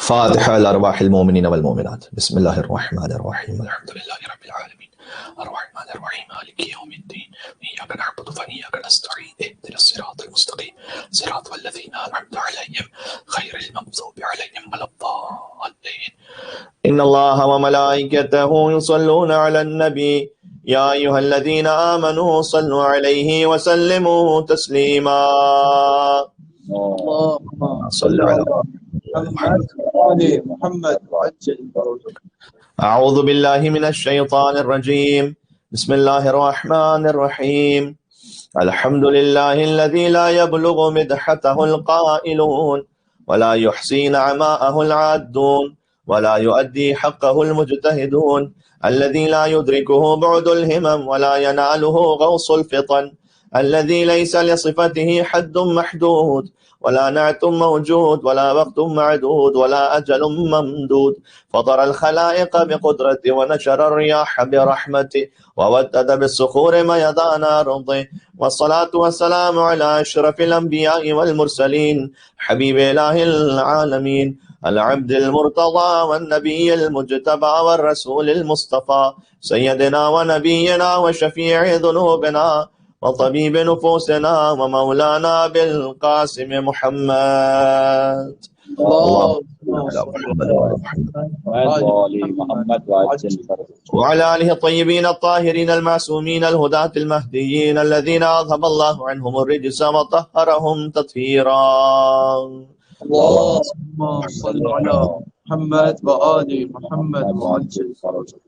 فاتحة على أرواح المؤمنين والمؤمنات. بسم الله الرحمن الرحيم. الحمد لله رب العالمين الرحمن الرحيم مالك يوم الدين إياك نعبد وإياك نستعين اهدنا الصراط المستقيم صراط الذين أنعمت عليهم غير المغضوب عليهم ولا الضالين. إن الله وملائكته يصلون على النبي يا أيها الذين آمنوا صلوا عليه وسلموا تسليما. اللهم صل على محمد وعجل فرجه. أعوذ بالله من الشيطان الرجيم. بسم الله الرحمن الرحيم. الحمد لله الذي لا يبلغ مدحته القائلون ولا يحصي نعماءه العادون ولا يؤدي حقه المجتهدون الذي لا يدركه بعد الهمم ولا يناله غوص الفطن الذي ليس لصفته حد محدود ولا نعت موجود ولا وقت معدود ولا أجل ممدود فطر الخلائق بقدرته ونشر الرياح برحمته وودد بالصخور ميدان أرضه والصلاة والسلام على أشرف الأنبياء والمرسلين حبيب إله العالمين العبد المرتضى والنبي المجتبى والرسول المصطفى سيدنا ونبينا وشفيع ذنوبنا وطبيب نفوسنا ومولانا بالقاسم محمد. وعلى آله الطيبين الطاهرين المعصومين الهداة المهديين الذين أذهب الله عنهم الرجس وطهرهم تطهيرا. اللهم صل على محمد وآل محمد وعجل فرجه.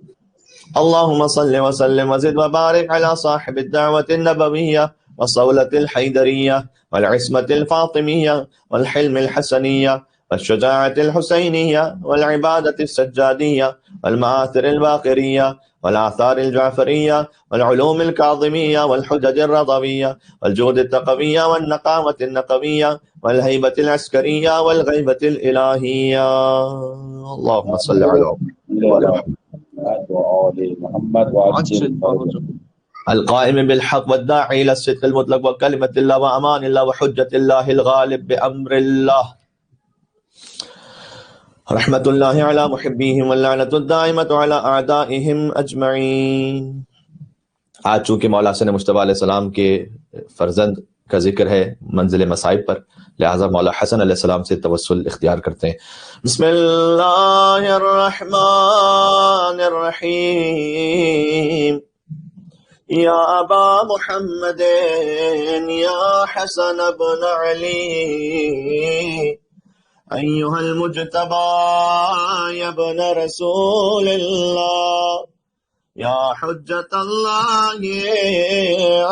اللهم صل وسلم وزد وبارك على صاحب الدعوة النبوية والصولة الحيدرية والعصمة الفاطمية والحلم الحسنية والشجاعة الحسينية والعبادة السجادية والمآثر الباقرية والآثار الجعفرية والعلوم الكاظمية والحجج الرضوية والجود التقوية والنقاوة النقوية والهيبة العسكرية والغيبة الإلهية. اللهم صل على محمد وعجل فرجه. القائم بالحق والداعي إلى الصدق المطلق وكلمة الله وأمان الله وحجة الله الغالب بأمر الله رحمة الله على محبيهم واللعنة الدائمة على أعدائهم أجمعين. آج چونکہ مولا حسن مجتبی علیہ السلام کے فرزند کا ذکر ہے منزل مصائب پر، لہذا مولا حسن علیہ السلام سے توسل اختیار کرتے ہیں. بسم اللہ الرحمن الرحیم. یا ابا محمد یا حسن ابن علی ایہا المجتبی یا ابن رسول اللہ یا حجت اللہ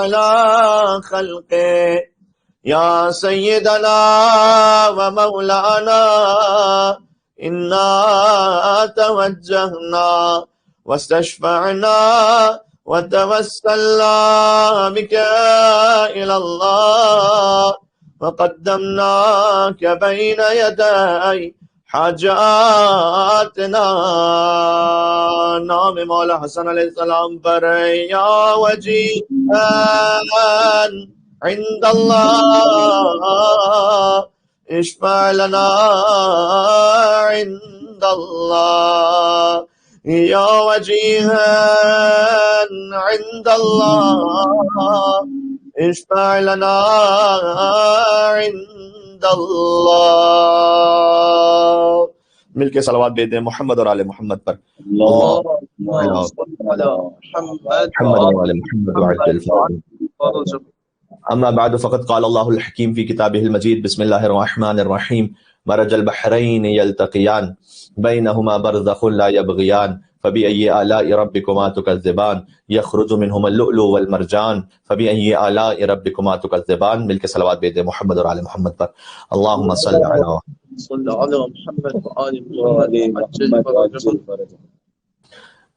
علی خلقہ یا سیدنا و مولانا انا توجہنا واستشفعنا وتوسلنا بك إلى الله وقدمناك بين يدي حاجاتنا. نام مولا حسن علیہ السلام پر یا وجیہا عند الله اشفع لنا عند الله یا وجیہا عند اللہ اشفع لنا عند اللہ. مل کے صلوات دے دیں محمد اور آل محمد پر. اما بعد فقد قال اللہ الحکیم فی کتابہ المجید. بسم اللہ الرحمن الرحیم. مرج البحرین یلتقیان بینہما برزخ لا یبغیان فبأي آلاء ربكما تكذبان يخرج منهما اللؤلؤ والمرجان فبأي آلاء ربكما تكذبان. مل کے صلوات بھیج دیں محمد اور آل محمد پر. اللهم صل على محمد وآل محمد.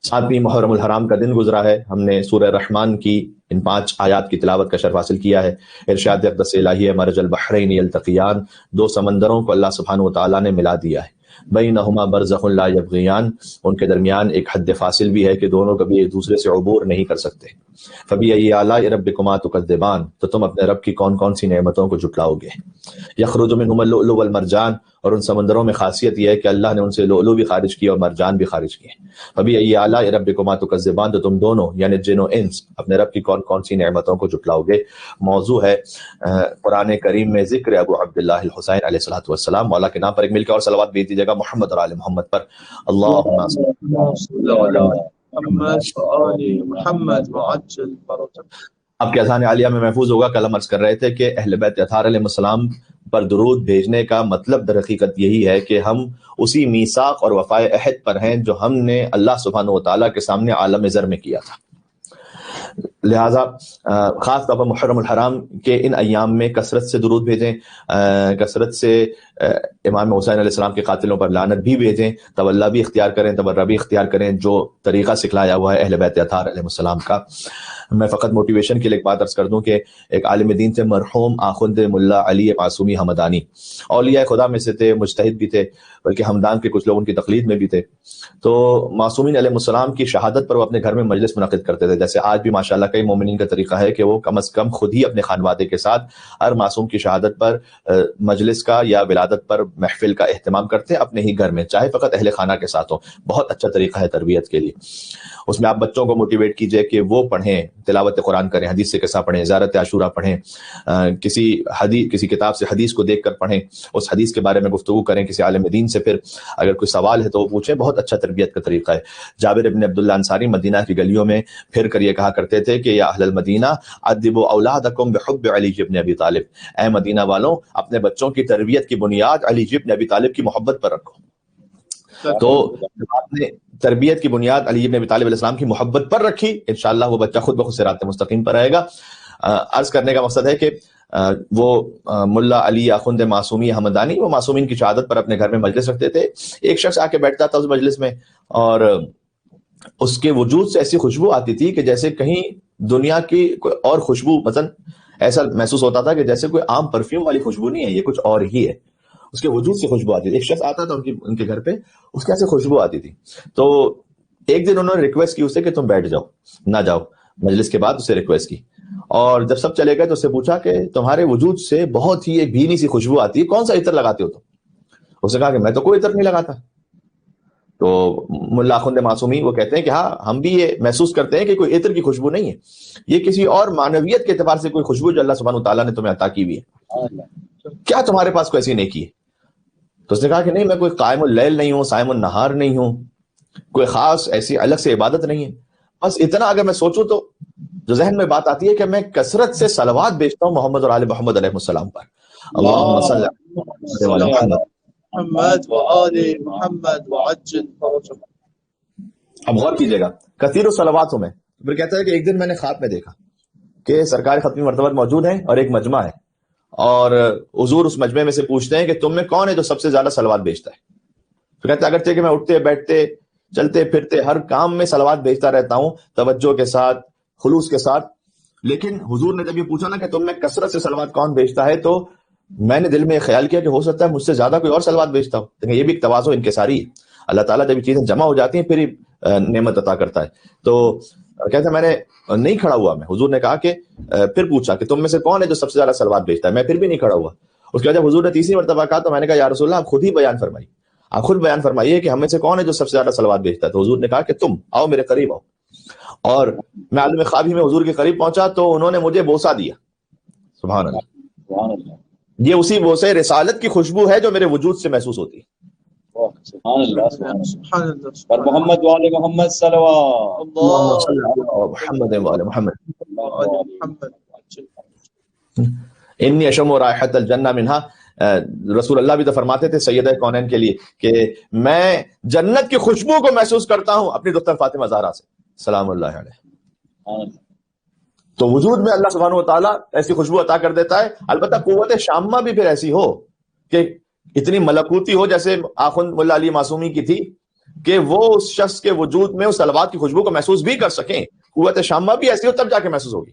ساتویں محرم الحرام کا دن گزرا ہے. ہم نے سورہ رحمان کی ان 5 آیات کی تلاوت کا شرف حاصل کیا ہے. ارشاد اقدس الہی ہے مرج البحرین یلتقیان. 2 سمندروں کو اللہ سبحانہ وتعالی نے ملا دیا ہے. بینہما برزخ لا یبغیان. ان کے درمیان ایک حد فاصل بھی ہے کہ دونوں کبھی ایک دوسرے سے عبور نہیں کر سکتے. فبأي آلاء ربكما تكذبان. تو تم اپنے رب کی کون کون سی نعمتوں کو جھٹلاؤ گے. یخرج منہما اللؤلؤ والمرجان. اور ان سمندروں میں خاصیت یہ ہے کہ اللہ نے ان سے لؤلؤ بھی خارج کیا اور مرجان بھی خارج کیے. فبأي آلاء ربكما تكذبان، تو تم دونوں یعنی جن و انس اپنے رب کی کون کون سی نعمتوں کو جھٹلاؤ گے. موضوع ہے قرآن کریم میں ذکر ابو عبداللہ الحسین علیہ السلام. مولا کے نام پر ایک مل کے اور صلوات بھیج دیجیے گا محمد اور آل محمد پر. اللہم صل علی محمد وآل محمد وعجل فرجهم. اب کے اذان عالیہ میں محفوظ ہوگا. کل ہم عرض کر رہے تھے کہ اہل بیت اطہار علیہ السلام پر درود بھیجنے کا مطلب در حقیقت یہی ہے کہ ہم اسی میثاق اور وفائے عہد پر ہیں جو ہم نے اللہ سبحانہ و تعالیٰ کے سامنے عالم ذر میں کیا تھا. لہٰذا خاص طور پر محرم الحرام کے ان ایام میں کثرت سے درود بھیجیں، کثرت سے امام حسین علیہ السلام کے قاتلوں پر لعنت بھی بھیجیں، تولا بھی اختیار کریں، تبرہ بھی اختیار کریں جو طریقہ سکھلایا ہوا ہے اہل بیت اطہار علیہ السلام کا. میں فقط موٹیویشن کے لیے ایک بات عرض کر دوں کہ ایک عالم دین تھے مرحوم آخوند ملا علی معصومی حمدانی، اولیاء خدا میں سے تھے، مجتہد بھی تھے، بلکہ ہمدان کے کچھ لوگ ان کی تقلید میں بھی تھے. تو معصومین علیہ السلام کی شہادت پر وہ اپنے گھر میں مجلس منعقد کرتے تھے. جیسے آج بھی ماشاءاللہ کئی مومنین کا طریقہ ہے کہ وہ کم از کم خود ہی اپنے خانوادے کے ساتھ ہر معصوم کی شہادت پر مجلس کا یا ولادت پر محفل کا اہتمام کرتے ہیں اپنے ہی گھر میں، چاہے فقط اہل خانہ کے ساتھ ہو. بہت اچھا طریقہ ہے تربیت کے لیے. اس میں آپ بچوں کو موٹیویٹ کیجئے کہ وہ پڑھیں، تلاوت قرآن کریں، حدیث سے قصہ پڑھیں، زیارت عاشورہ پڑھیں، کسی کتاب سے حدیث کو دیکھ کر پڑھیں، اس حدیث کے بارے میں گفتگو کریں کسی عالم دین سے، پھر اگر کوئی سوال ہے تو وہ پوچھیں. بہت اچھا تربیت کا طریقہ ہے. جابر ابن عبداللہ انصاری مدینہ کی گلیوں میں پھر کر یہ کہا کرتے تھے کہ یا اہل المدینہ ادبوا اولادکم بحب علی ابن ابی طالب، اے مدینہ والوں اپنے بچوں کی تربیت کی بنیاد علی ابن ابی طالب کی محبت پر رکھو. تو آپ نے تربیت کی بنیاد علی ابن ابی طالب علیہ السلام کی محبت پر رکھی، انشاءاللہ وہ بچہ خود بخود صراط مستقیم پر آئے گا. عرض کرنے کا مقصد ہے کہ وہ ملا علی آخوند معصومی حمدانی وہ معصومین کی شہادت پر اپنے گھر میں مجلس رکھتے تھے. ایک شخص آ کے بیٹھتا تھا اس مجلس میں اور اس کے وجود سے ایسی خوشبو آتی تھی کہ جیسے کہیں دنیا کی کوئی اور خوشبو، مثلا ایسا محسوس ہوتا تھا کہ جیسے کوئی عام پرفیوم والی خوشبو نہیں ہے، یہ کچھ اور ہی ہے. اس کے وجود سے خوشبو آتی تھی. ایک شخص آتا تھا ان کے گھر پہ، اس کے ایسے خوشبو آتی تھی. تو ایک دن انہوں نے ریکویسٹ کی اسے کہ تم بیٹھ جاؤ، نہ جاؤ. مجلس کے بعد اسے ریکویسٹ کی اور جب سب چلے گئے تو اسے پوچھا کہ تمہارے وجود سے بہت ہی ایک بھینی سی خوشبو آتی ہے، کون سا عطر لگاتے ہو تم؟ اس نے کہا کہ میں تو کوئی عطر نہیں لگاتا. تو ملا آخوند معصومی وہ کہتے ہیں کہ ہاں ہم بھی یہ محسوس کرتے ہیں کہ کوئی عطر کی خوشبو نہیں ہے، یہ کسی اور معنویت کے اعتبار سے کوئی خوشبو جو اللہ سبحانہ وتعالیٰ نے تمہیں عطا کی ہوئی ہے. کیا تمہارے پاس کوئی ایسی نیکی ہے؟ تو اس نے کہا کہ نہیں، میں کوئی قائم اللیل نہیں ہوں، صائم النہار نہیں ہوں، کوئی خاص ایسی الگ سے عبادت نہیں ہے. بس اتنا اگر میں سوچوں تو جو ذہن میں بات آتی ہے کہ میں کثرت سے صلوات بیچتا ہوں محمد اور آل محمد علیہ السلام پر. اللہم صل علی محمد وآل محمد وعجل فرجهم. اب غور کیجئے گا، کثیر الصلوات ہوں میں. پھر کہتا ہے کہ ایک دن میں نے خواب میں دیکھا کہ سرکار ختمی مرتبہ موجود ہیں اور ایک مجمع ہے، اور حضور اس مجمع میں سے پوچھتے ہیں کہ تم میں کون ہے جو سب سے زیادہ صلوات بیچتا ہے؟ تو کہتا ہے اگرچہ کہ میں اٹھتے بیٹھتے چلتے پھرتے ہر کام میں صلوات بیچتا رہتا ہوں توجہ کے ساتھ، خلوص کے ساتھ، لیکن حضور نے جب یہ پوچھا نا کہ تم میں کثرت سے صلوات کون بیچتا ہے، تو میں نے دل میں خیال کیا کہ ہو سکتا ہے مجھ سے زیادہ کوئی اور صلوات بیچتا ہو. لیکن یہ بھی ایک تواضع انکساری ہے. اللہ تعالیٰ جب یہ چیزیں جمع ہو جاتی ہیں پھر نعمت عطا کرتا ہے. تو کہتے ہیں میں نے نہیں کھڑا ہوا. میں حضور نے کہا کہ پھر پوچھا کہ تم میں سے کون ہے جو سب سے زیادہ صلوات بیچتا ہے؟ میں پھر بھی نہیں کھڑا ہوا. اس کے بعد جب حضور نے تیسری مرتبہ کہا تو میں نے کہا یا رسول اللہ آپ خود ہی بیان فرمائیے، آپ خود بیان فرمائیے کہ ہم میں سے کون ہے جو سب سے زیادہ صلوات بیچتا ہے. تو حضور نے کہا کہ تم آؤ میرے قریب آؤ. اور میں عالم خوابی میں حضور کے قریب پہنچا تو انہوں نے مجھے بوسہ دیا. سبحان اللہ. یہ اسی بوسے رسالت کی خوشبو ہے جو میرے وجود سے محسوس ہوتی ہے. سبحان اللہ پر محمد وآل محمد صلوات محمد وآل محمد. انی اشم رائحۃ الجنہ منہا. رسول اللہ بھی تو فرماتے تھے سیدہ کونین کے لیے کہ میں جنت کی خوشبو کو محسوس کرتا ہوں اپنی دختر فاطمہ زہرا سے سلام اللہ علیہ. تو وجود میں اللہ سبحانہ و تعالیٰ ایسی خوشبو عطا کر دیتا ہے. البتہ قوت شامہ بھی پھر ایسی ہو کہ اتنی ملکوتی ہو جیسے آخوند ملا علی معصومی کی تھی کہ وہ اس شخص کے وجود میں اس صلوات کی خوشبو کو محسوس بھی کر سکیں. قوت شامہ بھی ایسی ہو تب جا کے محسوس ہوگی.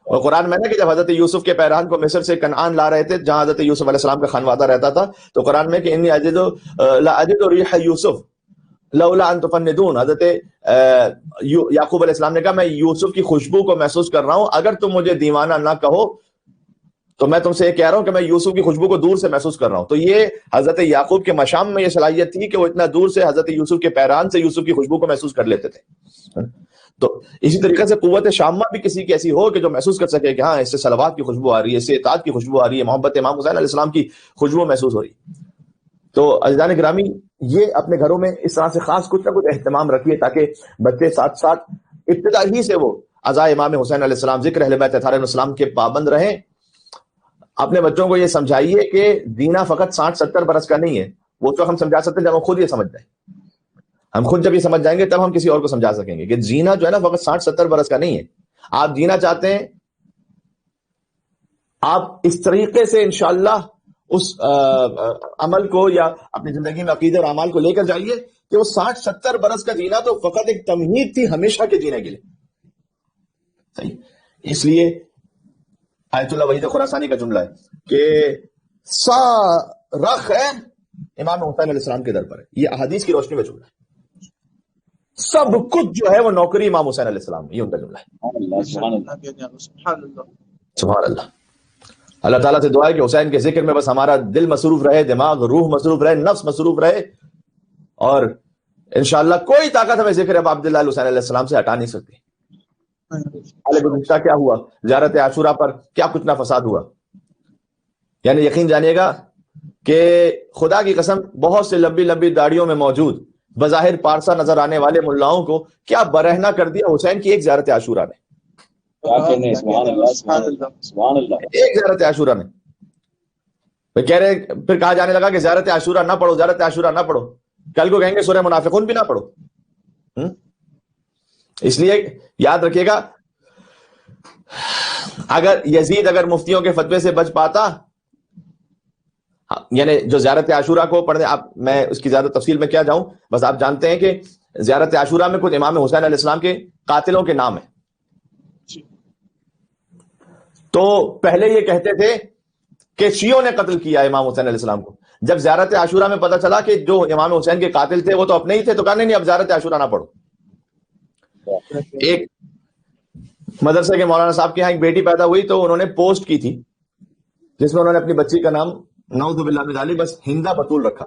اور قرآن میں نے کہ جب حضرت یوسف کے پیران کو مصر سے کنعان لا رہے تھے جہاں حضرت یوسف علیہ السلام کا خانوادہ رہتا تھا، تو قرآن میں کہ انی اجد ریح یوسف لولا ان تفندون. حضرت یعقوب علیہ السلام نے کہا میں یوسف کی خوشبو کو محسوس کر رہا ہوں، اگر تم مجھے دیوانہ نہ کہو تو میں تم سے یہ کہہ رہا ہوں کہ میں یوسف کی خوشبو کو دور سے محسوس کر رہا ہوں. تو یہ حضرت یعقوب کے مشام میں یہ صلاحیت تھی کہ وہ اتنا دور سے حضرت یوسف کے پیران سے یوسف کی خوشبو کو محسوس کر لیتے تھے. تو اسی طریقے سے قوت شامہ بھی کسی کی ایسی ہو کہ جو محسوس کر سکے کہ ہاں اس سے صلوات کی خوشبو آ رہی ہے، اس سے اطاعت کی خوشبو آ رہی ہے، محبت امام حسین علیہ السلام کی خوشبو محسوس ہو رہی ہے. تو عزیزان گرامی، یہ اپنے گھروں میں اس طرح سے خاص کچھ نہ کچھ اہتمام رکھیے تاکہ بچے ساتھ ساتھ ابتدا ہی سے وہ عزائے امام حسین علیہ السلام، ذکر اہل بیت اطہار علیہ السلام کے پابند رہیں. اپنے بچوں کو یہ سمجھائیے کہ زینا فقط 60-70 برس کا نہیں ہے. وہ تو ہم سمجھا سکتے ہیں جب ہم خود یہ سمجھ جائیں. ہم خود جب یہ سمجھ جائیں گے تب ہم کسی اور کو سمجھا سکیں گے کہ زینا جو ہے نا فقط 60-70 برس کا نہیں ہے. آپ جینا چاہتے ہیں، آپ اس طریقے سے انشاءاللہ اس عمل کو یا اپنی زندگی میں عقیدے اور اعمال کو لے کر جائیے کہ وہ 60-70 برس کا جینا تو فقط ایک تمہید تھی ہمیشہ کے جینے کے لیے. صحیح. اس لیے آیت اللہ وحید خراسانی کا جملہ ہے کہ سارا خیر امام حسین علیہ السلام کے در پر ہے. یہ احادیث کی روشنی میں جملہ ہے. سب کچھ جو ہے وہ نوکری امام حسین علیہ السلام، یہ ان کا جملہ ہے. سبحان اللہ. اللہ تعالیٰ سے دعا ہے کہ حسین کے ذکر میں بس ہمارا دل مصروف رہے، دماغ روح مصروف رہے، نفس مصروف رہے، اور انشاءاللہ کوئی طاقت ہمیں ذکر اب عبداللہ حسین علیہ السلام سے ہٹا نہیں سکتی. گزشتہ کیا ہوا، زیارت عاشورہ پر کیا کچھ نہ فساد ہوا. یعنی یقین جانیے گا کہ خدا کی قسم بہت سے لمبی لمبی داڑیوں میں موجود بظاہر پارسا نظر آنے والے ملاؤں کو کیا برہنہ کر دیا حسین کی ایک زیارت عاشورہ نے. ایک زیارت عاشورہ میں کہہ رہے، پھر کہا جانے لگا کہ زیارت عاشورہ نہ پڑھو، زیارت عاشورہ نہ پڑھو. کل کو کہیں گے سورہ منافقون بھی نہ پڑھو. اس لیے یاد رکھیے گا، اگر یزید مفتیوں کے فتوے سے بچ پاتا، یعنی جو زیارت عاشورہ کو پڑھنے، میں اس کی زیادہ تفصیل میں کیا جاؤں، بس آپ جانتے ہیں کہ زیارت عاشورہ میں کچھ امام حسین علیہ السلام کے قاتلوں کے نام ہیں. تو پہلے یہ کہتے تھے کہ شیعوں نے قتل کیا امام حسین علیہ السلام کو. جب زیارت عاشورہ میں پتہ چلا کہ جو امام حسین کے قاتل تھے وہ تو اپنے ہی تھے، تو کہا نہیں اب زیارت عاشورہ نہ پڑھو. ایک مدرسے کے مولانا صاحب کے یہاں ایک بیٹی پیدا ہوئی تو انہوں نے پوسٹ کی تھی جس میں انہوں نے اپنی بچی کا نام نعوذ باللہ من ذالک بس ہندا بطول رکھا.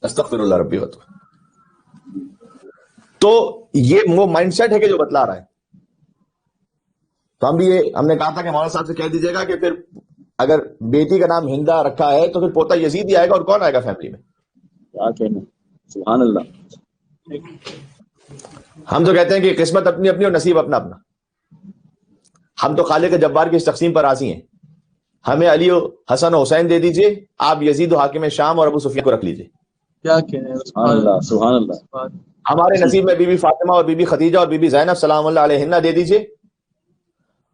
استغفر اللہ ربی وتوب. تو یہ وہ مائنڈ سیٹ ہے کہ جو بتلا رہا ہے. تو ہم نے کہا تھا کہ مولانا صاحب سے کہہ دیجیے گا کہ پھر اگر بیٹی کا نام ہندا رکھا ہے تو پھر پوتا یزید ہی آئے گا، اور کون آئے گا فیملی میں. کیا کہنا، سبحان اللہ. ہم تو کہتے ہیں کہ قسمت اپنی اپنی اور نصیب اپنا اپنا. ہم تو خالق جبار کی اس تقسیم پر راضی ہیں. ہمیں علی و حسن و حسین دے دیجئے، آپ یزید و حاکم شام اور ابو سفیان کو رکھ لیجئے. کیا کہنا، سبحان اللہ سبحان اللہ. ہمارے نصیب میں بی بی فاطمہ اور بی بی خدیجہ اور بی بی زینب سلام اللہ علیہن دے دیجئے،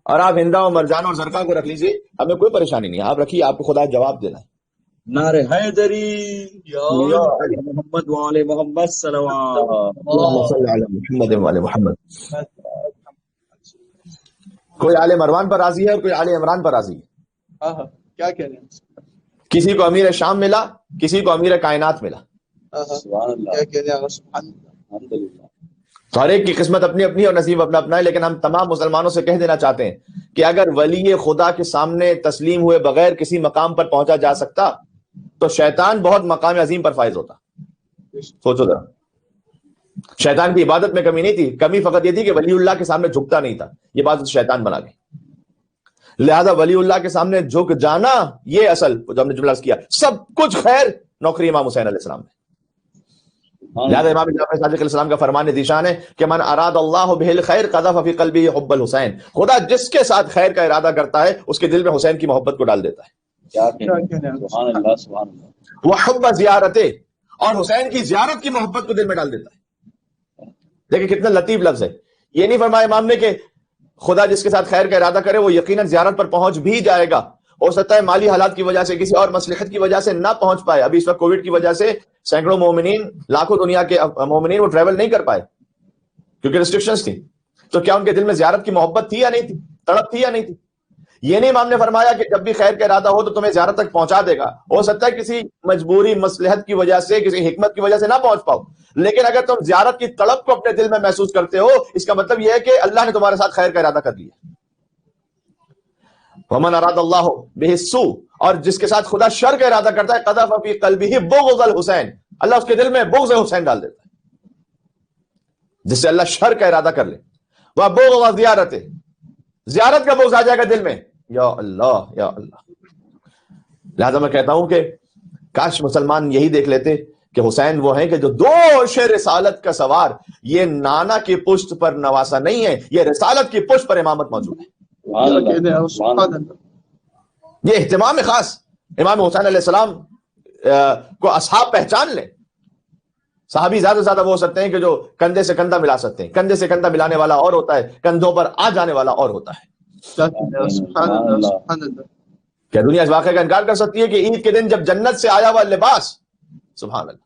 اور آپ ہندا اور مرجان اور زرقا کو رکھ لیجئے. ہمیں کوئی پریشانی نہیں ہے، آپ رکھیے، آپ کو خدا جواب دینا ہے. نعرہ حیدری یا محمد وعلی محمد صلوات محمد وعلی محمد. کوئی آل مروان پر راضی ہے اور کوئی آل عمران پر راضی ہے. کیا کہہ رہے ہیں؟ کسی کو امیر شام ملا، کسی کو امیر کائنات ملا. کیا کہہ رہے ہیں؟ تو ہر ایک کی قسمت اپنی اپنی اور نصیب اپنا اپنا ہے. لیکن ہم تمام مسلمانوں سے کہہ دینا چاہتے ہیں کہ اگر ولی خدا کے سامنے تسلیم ہوئے بغیر کسی مقام پر پہنچا جا سکتا تو شیطان بہت مقام عظیم پر فائز ہوتا. سوچو ذرا، شیطان کی عبادت میں کمی نہیں تھی، کمی فقط یہ تھی کہ ولی اللہ کے سامنے جھکتا نہیں تھا. یہ بات شیطان بنا گئی. لہذا ولی اللہ کے سامنے جھک جانا، یہ اصل جو ہم نے جملہ کیا، سب کچھ خیر نوکری امام حسین علیہ السلام میں. لہذا امام جعفر صادق علیہ السلام کا فرمان ذیشان ہے کہ من اراد اللہ بہ الخیر قذف فی قلبہ حب الحسین. خدا جس کے ساتھ خیر کا ارادہ کرتا ہے اس کے دل میں حسین کی محبت کو ڈال دیتا ہے. سبحان اللہ سبحان اللہ. وہ حب زیارت، اور حسین کی زیارت کی محبت کو دل میں ڈال دیتا ہے. دیکھیں کتنا لطیف لفظ ہے. یہ نہیں فرمایا امام نے کہ خدا جس کے ساتھ خیر کا ارادہ کرے وہ یقیناً زیارت پر پہنچ بھی جائے گا. ہو سکتا ہے مالی حالات کی وجہ سے، کسی اور مصلحت کی وجہ سے نہ پہنچ پائے. ابھی اس وقت کووڈ کی وجہ سے سینکڑوں مومنین، لاکھوں دنیا کے مومنین وہ ٹریول نہیں کر پائے کیونکہ ریسٹرکشنز تھی. تو کیا ان کے دل میں زیارت کی محبت تھی یا نہیں تھی، تڑپ تھی یا نہیں تھی؟ یہ نہیں امام نے فرمایا کہ جب بھی خیر کا ارادہ ہو تو تمہیں زیارت تک پہنچا دے گا. ہو سکتا ہے کسی مجبوری، مصلحت کی وجہ سے، کسی حکمت کی وجہ سے نہ پہنچ پاؤ، لیکن اگر تم زیارت کی تڑپ کو اپنے دل میں محسوس کرتے ہو، اس کا مطلب یہ ہے کہ اللہ نے تمہارے ساتھ خیر کا ارادہ کر لیا. ومن اراد اللہ بہ السوء، اور جس کے ساتھ خدا شر کا ارادہ کرتا ہے، قذف فی قلبہ بغض الحسین، اللہ اس کے دل میں بغض حسین ڈال دیتا ہے، جس سے اللہ شر کا ارادہ کر لے. وہ بغض زیارت، زیارت کا بغض آ جائے گا دل میں. یا اللہ یا اللہ. لہذا میں کہتا ہوں کہ کاش مسلمان یہی دیکھ لیتے کہ حسین وہ ہیں کہ جو دوش رسالت کا سوار، یہ نانا کی پشت پر نواسا نہیں ہے، یہ رسالت کی پشت پر امامت موجود ہے. یہ اہتمام خاص امام حسین علیہ السلام کو اصحاب پہچان لیں. صحابی زیادہ سے زیادہ وہ ہو سکتے ہیں کہ جو کندھے سے کندھا ملا سکتے ہیں. کندھے سے کندھا ملانے والا اور ہوتا ہے، کندھوں پر آ جانے والا اور ہوتا ہے. کیا دنیا اس واقعے کا انکار کر سکتی ہے کہ عید کے دن جب جنت سے آیا ہوا لباس، سبحان اللہ،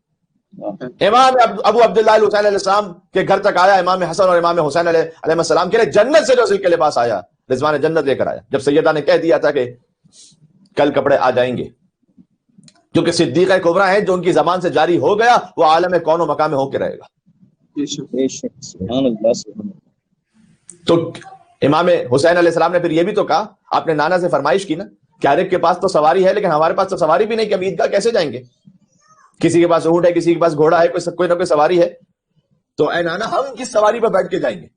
امام ابو عبداللہ الحسین علیہ السلام کے گھر تک آیا، امام حسن اور امام حسین علیہ السلام کے لیے جنت سے جو سلک کے لباس آیا، رضوان جنت لے کر آیا. جب سیدہ نے کہہ دیا تھا کہ کل کپڑے آ جائیں گے، کیونکہ صدیقہ کبریٰ ہے، جو ان کی زبان سے جاری ہو گیا وہ عالم کون و مقام میں ہو کے رہے گا. تو امام حسین علیہ السلام نے پھر یہ بھی تو کہا، آپ نے نانا سے فرمائش کی نا کہ ہر ایک کے پاس تو سواری ہے لیکن ہمارے پاس تو سواری بھی نہیں کہ ہم عیدگاہ کیسے جائیں گے. کسی کے پاس اونٹ ہے، کسی کے پاس گھوڑا ہے، کوئی نہ کوئی سواری ہے، تو اے نانا ہم کس سواری پر بیٹھ کے جائیں گے؟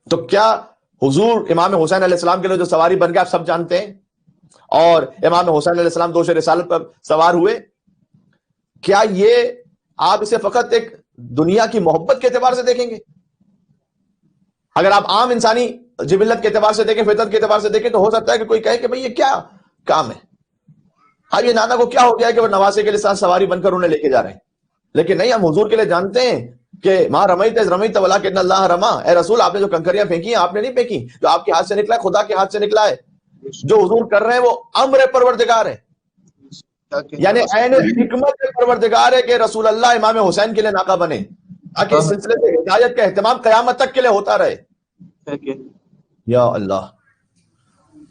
تو کیا حضور امام حسین علیہ السلام کے لیے جو سواری بن گیا آپ سب جانتے ہیں، اور امام حسین علیہ السلام دوش رسالت پر سوار ہوئے. کیا یہ آپ اسے فقط ایک دنیا کی محبت کے اعتبار سے دیکھیں گے؟ اگر آپ عام انسانی جبلت کے اعتبار سے دیکھیں، فطرت کے اعتبار سے دیکھیں، تو ہو سکتا ہے کہ کوئی کہے کہ بھئی یہ کیا کام ہے، اب یہ نانا کو کیا ہو گیا ہے کہ وہ نواسے کے لیے ساتھ سواری بن کر انہیں لے کے جا رہے ہیں. لیکن نہیں، ہم حضور کے لیے جانتے ہیں کہ ما رمیت اذ رمیت ولکن اللہ رما. اے رسول، آپ نے جو کنکریاں پھینکی ہیں آپ نے نہیں پھینکی، جو آپ کے ہاتھ سے نکلا ہے خدا کے ہاتھ سے نکلا ہے. جو حضور کر رہے ہیں وہ امر پروردگار ہے، یعنی عین حکمت پروردگار ہے کہ رسول اللہ امام حسین کے لیے ناقہ بنے، تاکہ اس سلسلے سے ہدایت کا اہتمام قیامت تک کے لیے ہوتا رہے. یا اللہ.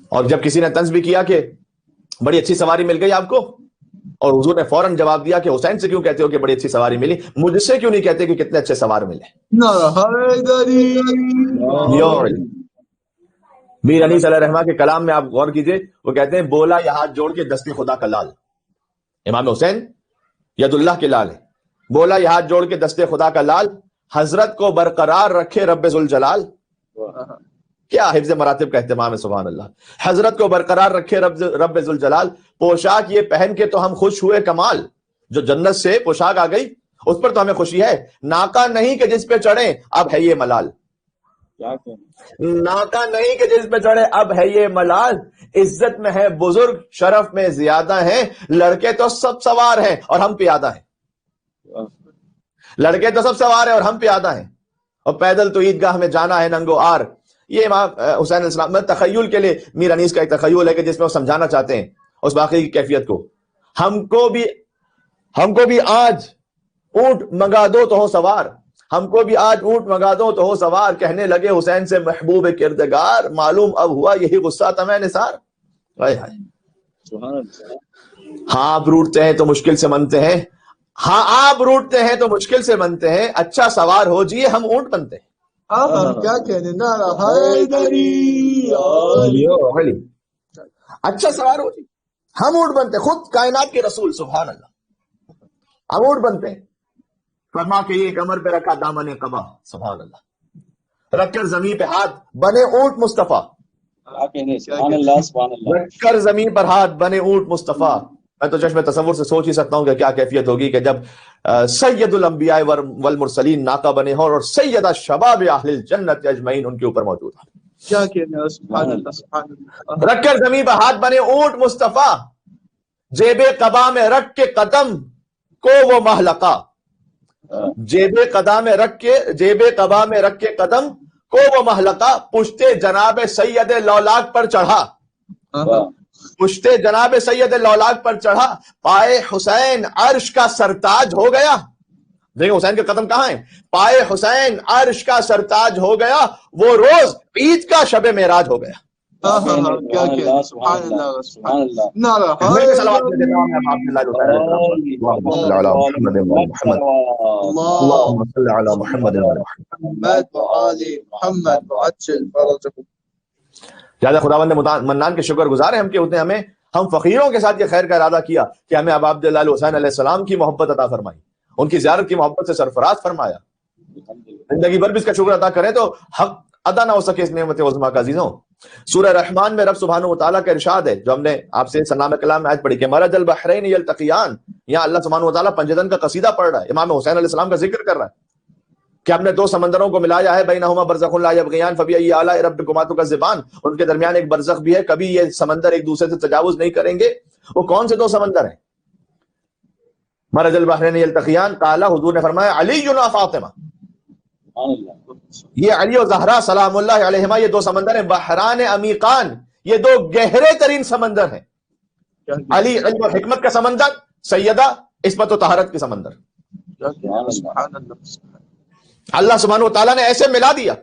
اور جب کسی نے طنز بھی کیا کہ بڑی اچھی سواری مل گئی آپ کو، اور حضور نے فوراً جواب دیا کہ حسین سے کیوں کہتے ہو کہ بڑی اچھی سواری ملی، مجھ سے کیوں نہیں کہتے کہ کتنے اچھے سوار ملے. میر انیس علیہ رحمہ کے کلام میں آپ غور کیجئے، وہ کہتے ہیں بولا یہ ہاتھ جوڑ کے دست خدا کا لال. امام حسین ید اللہ کے لال ہے. بولا یہ ہاتھ جوڑ کے دست خدا کا لال، حضرت کو برقرار رکھے رب ذوالجلال. کیا حفظ مراتب کا اہتمام ہے، سبحان اللہ. حضرت کو برقرار رکھے رب ذوالجلال. پوشاک یہ پہن کے تو ہم خوش ہوئے کمال. جو جنت سے پوشاک آ گئی اس پر تو ہمیں خوشی ہے. ناکا نہیں کہ جس پہ چڑھیں اب ہے یہ ملال. ناکا نہیں کہ جس پہ چڑھے اب ہے یہ ملال. عزت میں ہے بزرگ، شرف میں زیادہ ہیں، لڑکے تو سب سوار ہیں اور ہم پیادہ ہیں. لڑکے تو سب سوار ہیں اور ہم پیادہ ہیں، اور پیدل تو عیدگاہ میں جانا ہے ننگو آر. یہ امام حسین علیہ السلام میں تخیل کے لیے میر انیس کا ایک تخیل ہے کہ جس میں وہ سمجھانا چاہتے ہیں اس واقعے کی کیفیت کو. ہم کو بھی آج اونٹ منگا دو تو ہو سوار، ہم کو بھی آج اونٹ منگا دو تو ہو سوار. کہنے لگے حسین سے محبوب کردگار، معلوم اب ہوا یہی غصہ تمہیں نثار. ہاں آپ روٹتے ہیں تو مشکل سے منتے ہیں، ہاں آپ روٹتے ہیں تو مشکل سے منتے ہیں. اچھا سوار ہو جیے ہم اونٹ بنتے ہیں. کیا کہنے نعرہ حیدری، اچھا سوار ہو جی ہم اونٹ بنتے ہیں. خود کائنات کے رسول سبحان اللہ ہم اونٹ بنتے ہیں. فرما کے یہ کمر پہ رکھا دامن قبا، سبحان اللہ، رکھ کر زمین پہ ہاتھ بنے اونٹ مصطفیٰ. رکھ کر زمین پر ہاتھ بنے اونٹ مصطفیٰ. میں تو چشم تصور سے سوچ ہی سکتا ہوں کہ کیا کیفیت ہوگی کہ جب سید الانبیاء والمرسلین ناقہ بنے ہوں اور سیدہ شباب اہل الجنت اجمعین ان کے اوپر موجود ہیں. کیا کہنے، سبحان اللہ سبحان اللہ. رکھ کر زمین پر ہاتھ بنے اونٹ مصطفیٰ، جیب قبا میں رکھ کے قدم کو وہ محلقہ. جیب قبا میں رکھ کے قدم کو وہ محلقہ. پشتے جناب سید لولاک پر چڑھا، پشتے جناب سید لولاک پر چڑھا. پائے حسین عرش کا سرتاج ہو گیا. دیکھیں حسین کے قدم کہاں ہیں. پائے حسین عرش کا سرتاج ہو گیا، وہ روز عید کا شب معراج ہو گیا. کیا کہنے، سبحان اللہ سبحان اللہ. نعرہ اللهم صل على محمد وعلى محمد وآل محمد وعجل فرجهم. لہٰذا خداوند منان کے شکر گزار ہیں ہم کہ اس نے ہم فقیروں کے ساتھ یہ خیر کا ارادہ کیا کہ ہمیں اب عبداللہ حسین علیہ السلام کی محبت عطا فرمائی، ان کی زیارت کی محبت سے سرفراز فرمایا. زندگی بھر بھی اس کا شکر ادا کریں تو حق ادا نہ ہو سکے اس نعمت عظمیٰ کا. عزیزوں، سورہ رحمان میں رب سبحانہ وتعالیٰ کا ارشاد ہے جو ہم نے آپ سے سلام کلام میں آج پڑھی کہ مرج البحرین یلتقیان. یہاں اللہ سبحانہ وتعالیٰ پنجدن کا قصیدہ پڑھ رہا ہے، امام حسین علیہ السلام کا ذکر کر رہا ہے کہ ہم نے دو سمندروں کو ملایا ہے، بینہما برزخ لا یبغیان فبأی آلاء ربکما تکذبان. ان کے درمیان ایک برزخ بھی ہے، کبھی یہ سمندر ایک دوسرے سے تجاوز نہیں کریں گے. وہ کون سے دو سمندر ہیں؟ مرج البحرین یلتقیان، قال حضور نے فرمایا علی و فاطمہ، یہ علی و زہرا سلام اللہ علیہما یہ دو سمندر ہیں. بحران عمیقان، یہ دو گہرے ترین سمندر ہیں. علی علم و حکمت کا سمندر، سیدہ عصمت و طہارت کے سمندر. اللہ سبحانہ وتعالیٰ نے ایسے ملا دیا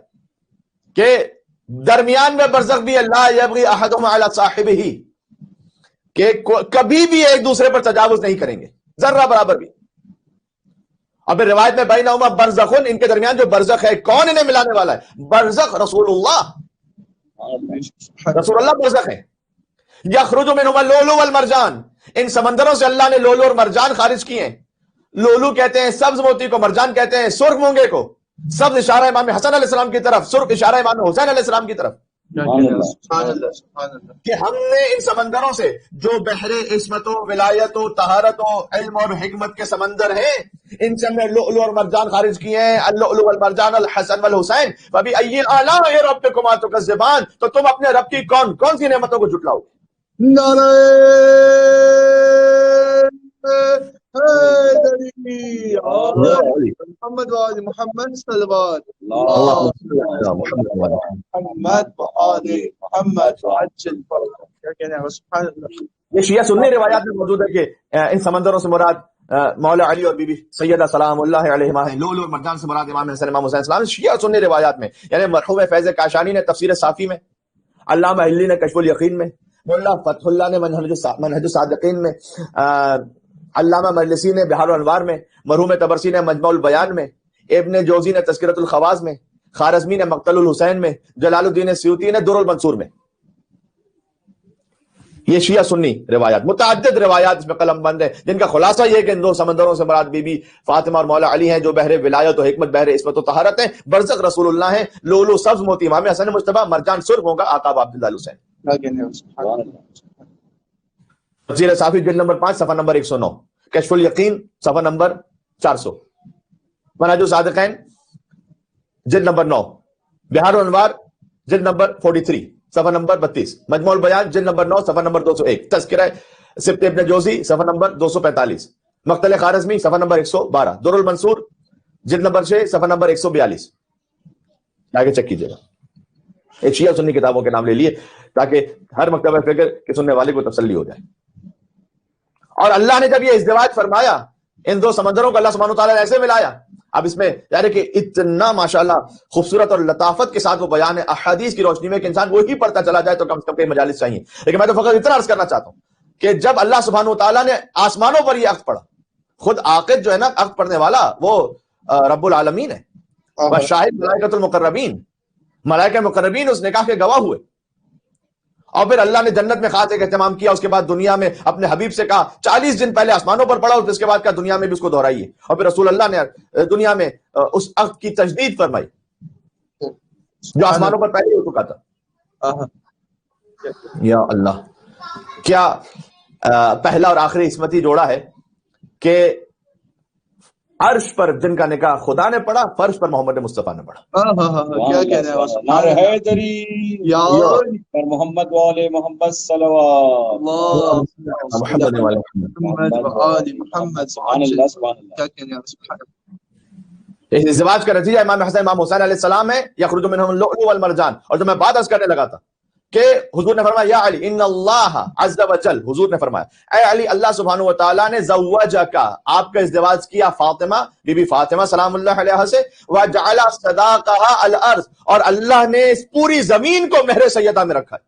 کہ درمیان میں برزخ بھی لا یبغی احدہما علی صاحبہ، کہ کبھی بھی ایک دوسرے پر تجاوز نہیں کریں گے ذرہ برابر بھی. اب روایت میں بینہما برزخن، ان کے درمیان جو برزخ ہے کون انہیں ملانے والا ہے؟ برزخ رسول اللہ، رسول اللہ برزخ ہے. یخرج منہما اللؤلؤ والمرجان، ان سمندروں سے اللہ نے لولو اور مرجان خارج کیے ہیں. لولو کہتے ہیں سبز موتی کو، مرجان کہتے ہیں سرخ مونگے کو. سبز اشارہ امام حسن علیہ السلام کی طرف، سرخ اشارہ امام حسین علیہ السلام کی طرف. کہ ہم نے ان سمندروں سے جو بحر عصمت و ولایت و طہارت و علم اور حکمت کے سمندر ہیں، ان سے ہم نے لؤلؤ اور مرجان خارج کیے ہیں. اللؤلؤ والمرجان الحسن والحسین فبأی آلاء ربکما تکذبان. تو تم اپنے رب کی کون کون سی نعمتوں کو جھٹلاؤ؟ نعرہ محمد وآل محمد صلوات محمد وآل محمد وعجل فرجہ. یہ شیعہ سنی روایات میں موجود ہے کہ ان سمندروں سے مراد مولا علی اور بی بی سیدہ سلام اللہ علیہما ہیں. لؤلؤ اور مرجان سے مراد امام حسن امام حسین السلام. شیعہ سنی روایات میں، یعنی مرحوم فیض کاشانی نے تفسیر صافی میں، علامہ علی نے کشف الیقین میں، مولا فتح اللہ نے منہج الصادقین میں، علامہ مجلسی نے بہار الانوار میں، مرحوم طبرسی نے مجمع البیان میں، ابن جوزی نے تذکرۃ الخواص میں، خوارزمی نے مقتل الحسین میں، جلال الدین سیوطی نے در المنصور میں. یہ شیعہ سنی روایات، متعدد روایات اس میں قلم بند ہیں جن کا خلاصہ یہ ہے کہ ان دو سمندروں سے مراد بی بی فاطمہ اور مولا علی ہیں جو بحر ولایت و حکمت، بحر عصمت و طہارت ہیں. برزخ رسول اللہ ہیں، لولو سبز موتی امام حسن مجتبی، مرجان سرخ ہوگا آقا عبداللہ حسین. تفسیر صافی جلد نمبر 5 صفحہ نمبر 109، کشف الیقین صفحہ نمبر 400، منہج الصادقین جلد نمبر 9، بہار الانوار جلد نمبر 43 صفحہ نمبر 32، مجموع البیان جلد نمبر 9 صفحہ نمبر 201، تذکرہ سبت ابن جوزی صفحہ نمبر 245، مقتل خوارزمی صفحہ نمبر 112، در المنصور جلد نمبر 6 صفحہ نمبر 142. آگے چیک کیجیے گا. ایک شیعہ سنی کتابوں کے نام لے لیے تاکہ ہر مکتبہ فکر کے سننے والے کو تسلی ہو جائے. اور اللہ نے جب یہ ازدواج فرمایا، ان دو سمندروں کو اللہ سبحانہ وتعالیٰ نے ایسے ملایا. اب اس میں یعنی کہ اتنا ماشاءاللہ خوبصورت اور لطافت کے ساتھ وہ بیان ہے احادیث کی روشنی میں کہ انسان وہی پڑھتا چلا جائے تو کم سے کم کئی مجالس چاہیے. لیکن میں تو فقط اتنا عرض کرنا چاہتا ہوں کہ جب اللہ سبحانہ وتعالیٰ نے آسمانوں پر یہ عقد پڑھا، خود عاقد جو ہے نا عقد پڑھنے والا وہ رب العالمین ہے، شاہد ملائکۃ المقربین، ملائکہ مقربین اس نکاح کے گواہ ہوئے. اور پھر اللہ نے جنت میں خاص ایک اہتمام کیا، اس کے بعد دنیا میں اپنے حبیب سے کہا 40 دن پہلے آسمانوں پر پڑھا اور اس کے بعد کہا دنیا میں بھی اس کو دہرائیے. اور پھر رسول اللہ نے دنیا میں اس عقد کی تجدید فرمائی جو آسمانوں پر پہلے ہو چکا تھا. یا اللہ، کیا پہلا اور آخری عصمتی جوڑا ہے کہ عرش پر جن کا نکاح خدا نے پڑھا، فرش پر محمد مصطفیٰ نے پڑھا. کیا کہنا ہے؟ نعرہ حیدری یا محمد والے محمد صلوات محمد وآل محمد. کیا کہنا ہے؟ اس ازدواج کا نتیجہ امام حسن امام حسین علیہ السلام ہے، یخرج منہم اللؤلؤ والمرجان. اور جو میں بات عرض کرنے لگا تھا کہ حضور نے فرمایا یا علی ان اللہ عز وجل، حضور نے فرمایا اے علی اللہ سبحانہ وتعالیٰ نے زوجک، آپ کا ازدواج کیا فاطمہ بی بی فاطمہ سلام اللہ علیہ سے، وجعل صداقها الارض، اور اللہ نے اس پوری زمین کو مہر سیدہ میں رکھا ہے.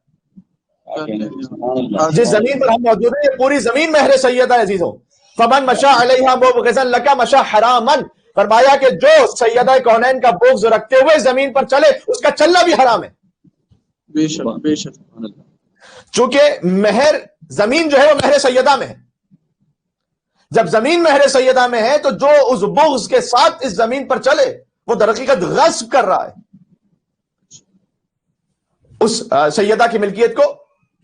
جس زمین پر ہم موجود ہیں یہ پوری زمین مہر سیدہ ہے عزیزوں. فمن مشى علیہا مبغضا لک مشى حراما، فرمایا کہ جو سیدہ کونین کا بغض رکھتے ہوئے زمین پر چلے اس کا چلنا بھی حرام ہے. بے شک بے شک. چونکہ مہر زمین جو ہے وہ مہر سیدہ میں ہے. جب زمین مہر سیدہ میں ہے تو جو اس بغض کے ساتھ اس زمین پر چلے وہ در حقیقت غصب کر رہا ہے اس سیدہ کی ملکیت کو،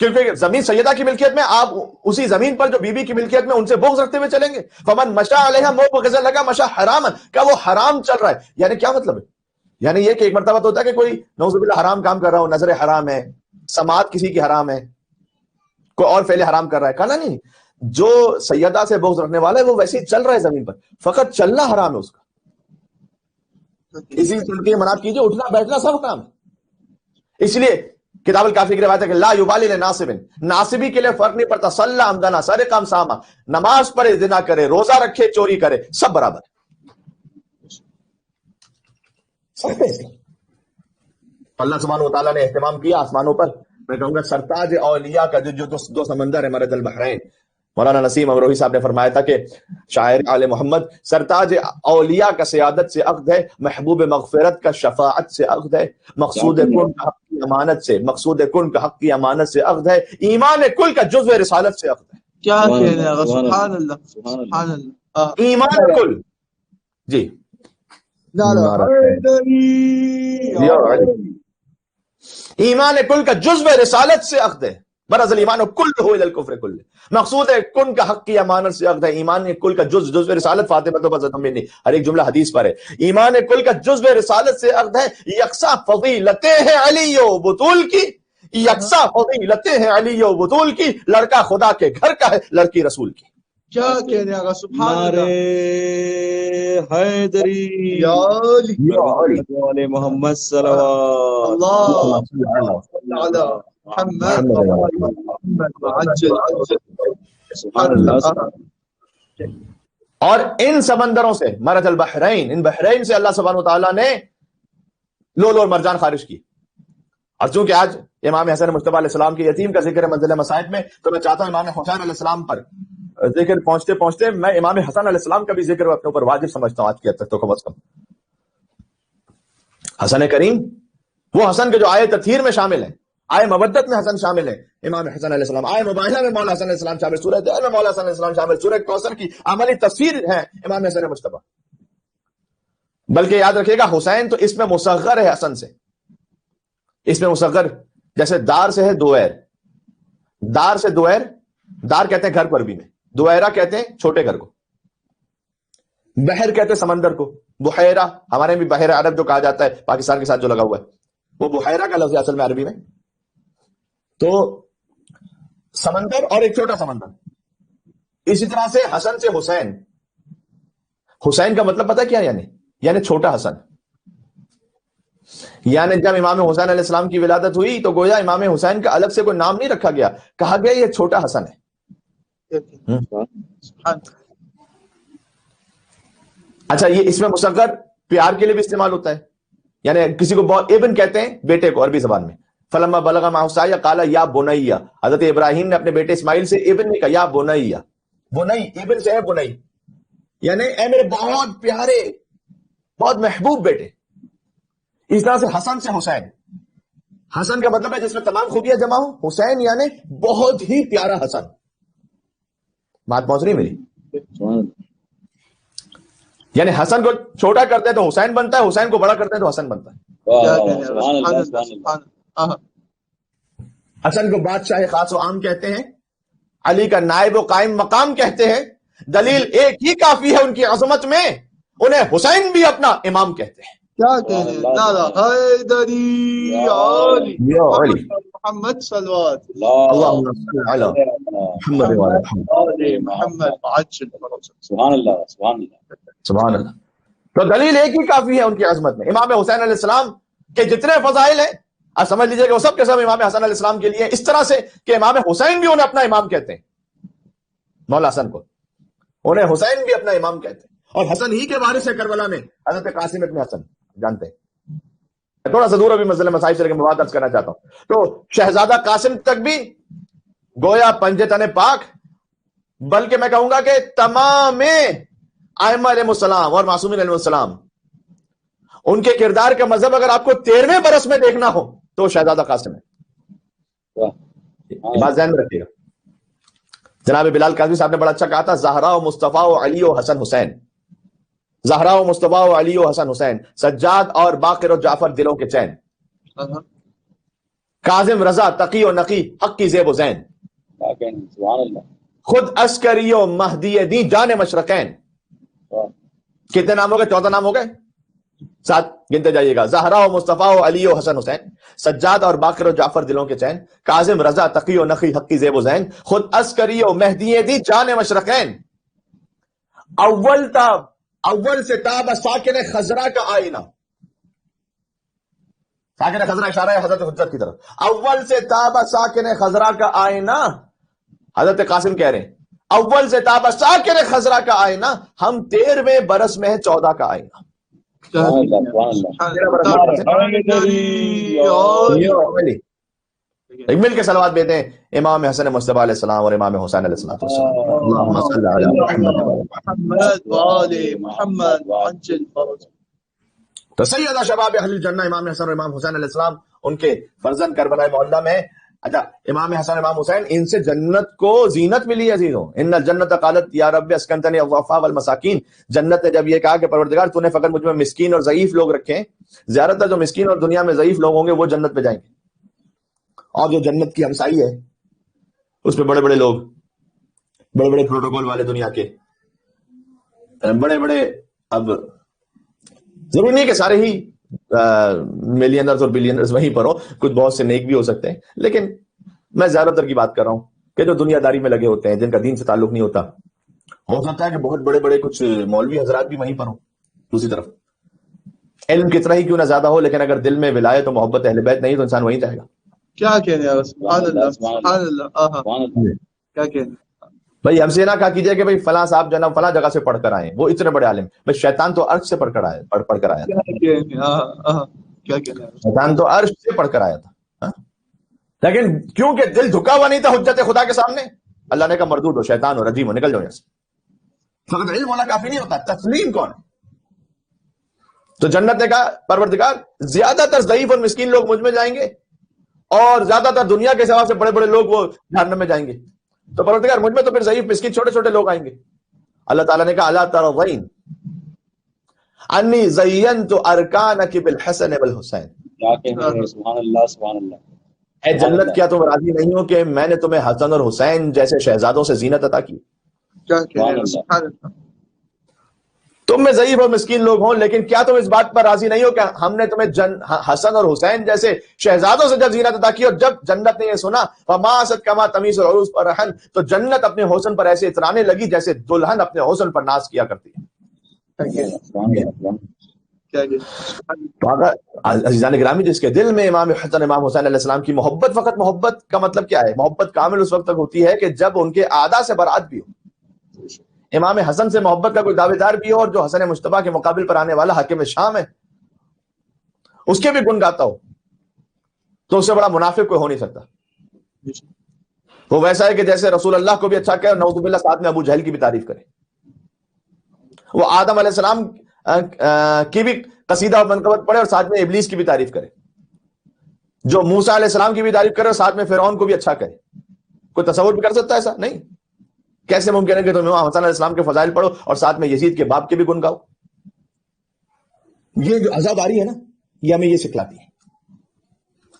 کیونکہ زمین سیدہ کی ملکیت میں، آپ اسی زمین پر جو بی بی کی ملکیت میں ان سے بغض رکھتے ہوئے چلیں گے. فمن مشى علیہا مبغضا لگا مشى حراما، کیا وہ حرام چل رہا ہے؟ یعنی کیا مطلب ہے؟ یعنی یہ کہ ایک مرتبہ تو ہوتا ہے کہ کوئی نعوذ باللہ حرام کام کر رہا ہو، نظر حرام ہے، سماعت کسی کی حرام ہے، کوئی اور فعل حرام کر رہا ہے. کہا نہیں، جو سیدہ سے بغض رکھنے والا ہے وہ ویسے ہی چل رہا ہے زمین پر، فقط چلنا حرام ہے اس کا. اسی طریقے مناف کیجیے، اٹھنا بیٹھنا سب حرام ہے. اس لیے کتاب الکافی کی روایت ہے کہ لا یبالی لناصب، ناصبی کے لیے فرق نہیں پڑتا، صلی عمدنا سرق ام ساما، نماز پڑھے زنا کرے، روزہ رکھے چوری کرے، سب برابر ہے. اللہ سبحانہ و تعالیٰ نے اہتمام کیا آسمانوں پر. میں کہوں گا سرتاج اولیاء کا جو دو سمندر ہے مرج البحرین، مولانا نسیم امروہی صاحب نے فرمایا تھا کہ شاعر آل محمد، سرتاج اولیاء کا سیادت سے عقد ہے، محبوب مغفرت کا شفاعت سے عقد ہے، مقصود کن کا حق کی امانت سے، مقصود کن کا حق کی امانت سے عقد ہے، ایمان کل کا جزو رسالت سے عقد ہے. کیا کہہ رہے ہیں؟ سبحان اللہ سبحان اللہ. ایمان کل. جی ایمان کل کا جزو رسالت سے عقد ہے، برز الایمان کلہ الی الکفر کلہ، مقصود کن کا حق کی امانت سے عقد ہے، ایمان کل کا جزو رسالت فاطمہ بذات امین، ہر ایک جملہ حدیث پر ہے. ایمان کل کا جزو رسالت سے عقد ہے، یکساں فضیلتیں ہیں علی و بطول کی، یکساں فضیلتیں ہیں علی و بطول کی، لڑکا خدا کے گھر کا ہے، لڑکی رسول کی. کیا کہہ رہے ہیں؟ سبحان اللہ. حیدری یا علی محمد والے محمد صلوات اللہ علی محمد محمد وعجل. سبحان اللہ. اور ان سمندروں سے مرج البحرین، ان بحرین سے اللہ سبحانہ وتعالیٰ نے لول اور مرجان خارج کی. اور چونکہ آج امام حسن مجتبیٰ علیہ السلام کے یتیم کا ذکر ہے منزل مصائب میں، تو میں چاہتا ہوں امام حسین علیہ السلام پر ذکر پہنچتے پہنچتے میں امام حسن علیہ السلام کا بھی ذکر اپنے اوپر واجب سمجھتا ہوں آج کی حد تک تو کم از کم. حسن کریم وہ حسن کے جو آئے تطہیر میں شامل ہیں، آئے مودت میں حسن شامل ہے امام حسن علیہ السلام، آئے مباہلہ میں مولا حسن علیہ السلام شامل، سورہ دہر میں مولا حسن علیہ السلام شامل، سورہ کوثر کی عملی تفسیر ہے امام حسن مجتبیٰ. بلکہ یاد رکھیے گا حسین تو اس میں مصغر ہے حسن سے، اس میں مصغر، جیسے دار سے ہے دوئر، دار سے دوئر، دار کہتے ہیں گھر کو عربی میں، دوئرہ کہتے ہیں چھوٹے گھر کو، بحر کہتے ہیں سمندر کو، بحیرہ ہمارے بھی بحیرہ عرب جو کہا جاتا ہے پاکستان کے ساتھ جو لگا ہوا ہے وہ بحیرہ کا لفظ ہے اصل میں عربی میں. تو سمندر اور ایک چھوٹا سمندر. اسی طرح سے حسن سے حسین، حسین کا مطلب پتہ کیا یعنی چھوٹا حسن. یعنی جب امام حسین علیہ السلام کی ولادت ہوئی تو گویا امام حسین کا الگ سے کوئی نام نہیں رکھا گیا، کہا گیا یہ چھوٹا حسن ہے. اچھا یہ اس میں مصغر پیار کے لیے بھی استعمال ہوتا ہے، یعنی کسی کو ابن کہتے ہیں بیٹے کو عربی زبان میں. فلما بلغ معه السعي قال یا بنیا، حضرت ابراہیم نے اپنے بیٹے اسماعیل سے ابن نے کہا یا بنیا، بنی ابن سے ہے بنی، یعنی اے میرے بہت پیارے بہت محبوب بیٹے. اس طرح سے حسن سے حسین، حسن کا مطلب ہے جس میں تمام خوبیاں جمع ہوں، حسین یعنی بہت ہی پیارا حسن. بات پہنچ رہی میری؟ یعنی حسن کو چھوٹا کرتے ہیں تو حسین بنتا ہے، حسین کو بڑا کرتے ہیں تو حسن بنتا ہے. حسن کو بادشاہ خاص و عام کہتے ہیں، علی کا نائب و قائم مقام کہتے ہیں. دلیل ایک ہی کافی ہے ان کی عظمت میں، انہیں حسین بھی اپنا امام کہتے ہیں. کیا کہہ رہے ہیں؟ لالا حیدری علی محمد صلوات اللہم صل علی محمد وعلی محمد وعجل. سبحان اللہ سبحان اللہ سبحان اللہ. تو دلیل ایک ہی کافی ہے ان کی عظمت میں. امام حسین علیہ السلام کے جتنے فضائل ہیں آپ سمجھ لیجئے کہ وہ سب کے سب امام حسن علیہ السلام کے لیے، اس طرح سے کہ امام حسین بھی انہیں اپنا امام کہتے ہیں. مولا حسن کو انہیں حسین بھی اپنا امام کہتے ہیں. اور حسن ہی کے وارث ہے کربلا میں حضرت قاسم ابن حسن، جانتے ہیں. تھوڑا سا دور ابھی مسئلہ مسائل سے مواد عرض کرنا چاہتا ہوں. تو شہزادہ قاسم تک بھی گویا پنجے تن پاک، بلکہ میں کہوں گا کہ تمام ائمہ علیہ السلام اور معصومین علیہ السلام ان کے کردار کا مذہب اگر آپ کو 13ویں برس میں دیکھنا ہو تو شہزادہ قاسم ہے. بات ذہن میں رکھیے گا. جناب بلال قاضی صاحب نے بڑا اچھا کہا تھا، زہرا و مصطفیٰ و علی و حسن حسین، زہرا و مصطفیٰ و علی و حسن حسین، سجاد اور باقر و جعفر دلوں کے چین، کاظم رضا تقی و نقی حق کی زیب و زین، خود عسکری و مہدی دی جان مشرقین. کتنے نام ہو گئے؟ 14 نام ہو گئے. ساتھ گنتے جائیے گا، زہرا و مصطفیٰ و علی و حسن حسین، سجاد اور باقر و جعفر دلوں کے چین، کاظم رضا تقی و نقی حق کی زیب و زین، خود عسکری و مہدی دی جان مشرقین. اول سے تاب ساکن خضرا کا آئینہ، ساکن خضرا اشارہ ہے حضرت حجت کی طرف. اول سے تاب ساکن خضرا کا آئینہ، حضرت قاسم کہہ رہے ہیں اول سے تاب ساکن خضرا کا آئینہ، ہم 13ویں برس میں ہے 14 کا آئینہ. مل کے صلوات دیتے ہیں امام حسن مصطفیٰ علیہ السلام اور امام حسین علیہ السلام. اللہم صلی علی محمد. تو سیدہ شباب اہل الجنہ امام حسن اور امام حسین علیہ السلام، ان کے فرزند کربلا معلیٰ میں. اچھا، امام حسن امام حسین، ان سے جنت کو زینت ملی ہے عزیزوں. ان الجنت قالت یا رب اسکنتنی الضعفاء والمساکین. جنت نے جب یہ کہا کہ پروردگار تو نے فقط مجھ میں مسکین اور ضعیف لوگ رکھے ہیں، زیادہ تر جو مسکین اور دنیا میں ضعیف لوگ ہوں گے وہ جنت پہ جائیں گے. اور جو جنت کی ہمسائی ہے اس میں بڑے بڑے لوگ، بڑے بڑے پروٹوکول والے، دنیا کے بڑے بڑے، اب ضروری نہیں کہ سارے ہی ملینرز اور بلینرز وہیں پر ہو، کچھ بہت سے نیک بھی ہو سکتے ہیں، لیکن میں زیادہ تر کی بات کر رہا ہوں کہ جو دنیا داری میں لگے ہوتے ہیں، جن کا دین سے تعلق نہیں ہوتا. ہو سکتا ہے کہ بہت بڑے بڑے کچھ مولوی حضرات بھی وہیں پر ہوں. دوسری طرف علم کتنا ہی کیوں نہ زیادہ ہو، لیکن اگر دل میں ولایت و محبت اہل بیت نہیں تو انسان وہیں جائے گا. کیا کہنے ہیں؟ سبحان اللہ، سبحان اللہ. کیا کہنے بھائی ہم سے نہ کہا کیجئے کہ بھائی فلاں صاحب جو ہے نا فلاں جگہ سے پڑھ کر آئے، وہ اتنے بڑے عالم. بھائی شیطان تو عرش سے پڑھ کر آیا تھا. شیطان تو عرش سے پڑھ کر آیا تھا، لیکن کیونکہ دل دھکا ہوا نہیں تھا حجت خدا کے سامنے، اللہ نے کہا مردود ہو، شیطان ہو، رجیم ہو، نکل جاؤ یہاں سے. فقط علم ہونا کافی نہیں ہوتا، تسلیم کون ہے. تو جنت نے کہا پروردگار زیادہ تر ضعیف اور مسکین لوگ مجھ میں جائیں گے، اور زیادہ تر دنیا کے حساب سے بڑے بڑے لوگ وہ جہنم میں جائیں گے. تو پروردگار مجھ میں تو پھر ضعیف مسکین چھوٹے چھوٹے لوگ آئیں گے. اللہ تعالیٰ نے کہا الا ترضین انی زینت ارکانک بالحسن والحسین. سبحان اللہ، سبحان اللہ. اے جنت کیا تم راضی نہیں ہو کہ میں نے تمہیں حسن اور حسین جیسے شہزادوں سے زینت عطا کی. تم میں ضعیف اور مسکین لوگ ہوں، لیکن کیا تم اس بات پر راضی نہیں ہو کہ ہم نے تمہیں حسن اور حسین جیسے شہزادوں سے جب زینت عطا کی. اور جب جنت نے یہ سنا فماست کما تمیز العروس پر رحن، تو جنت اپنے حسن پر ایسے اترانے لگی جیسے دلہن اپنے حسن پر ناز کیا کرتی ہے. عزیزان گرامی، جس کے دل میں امام حسن امام حسین علیہ السلام کی محبت، فقط محبت کا مطلب کیا ہے؟ محبت کامل اس وقت تک ہوتی ہے کہ جب ان کے اعداء سے برات بھی ہو. امام حسن سے محبت کا کوئی دعوے دار بھی ہو، اور جو حسن مجتبیٰ کے مقابل پر آنے والا حاکم شام ہے اس کے بھی گن گاتا ہو، تو اس سے بڑا منافق کوئی ہو نہیں سکتا. وہ ویسا ہے کہ جیسے رسول اللہ کو بھی اچھا کہے اور نعوذ باللہ ساتھ میں ابو جہل کی بھی تعریف کرے. وہ آدم علیہ السلام کی بھی قصیدہ اور منقبت پڑھے اور ساتھ میں ابلیس کی بھی تعریف کرے. جو موسیٰ علیہ السلام کی بھی تعریف کرے اور ساتھ میں فرعون کو بھی اچھا کرے. کوئی تصور بھی کر سکتا ہے ایسا؟ نہیں. کیسے ممکن ہے کہ تم امام حسن علیہ السلام کے فضائل پڑھو اور ساتھ میں یزید کے باپ کے بھی گن گاؤ؟ یہ جو عزاداری ہے نا، یہ ہمیں یہ سکھلاتی ہے.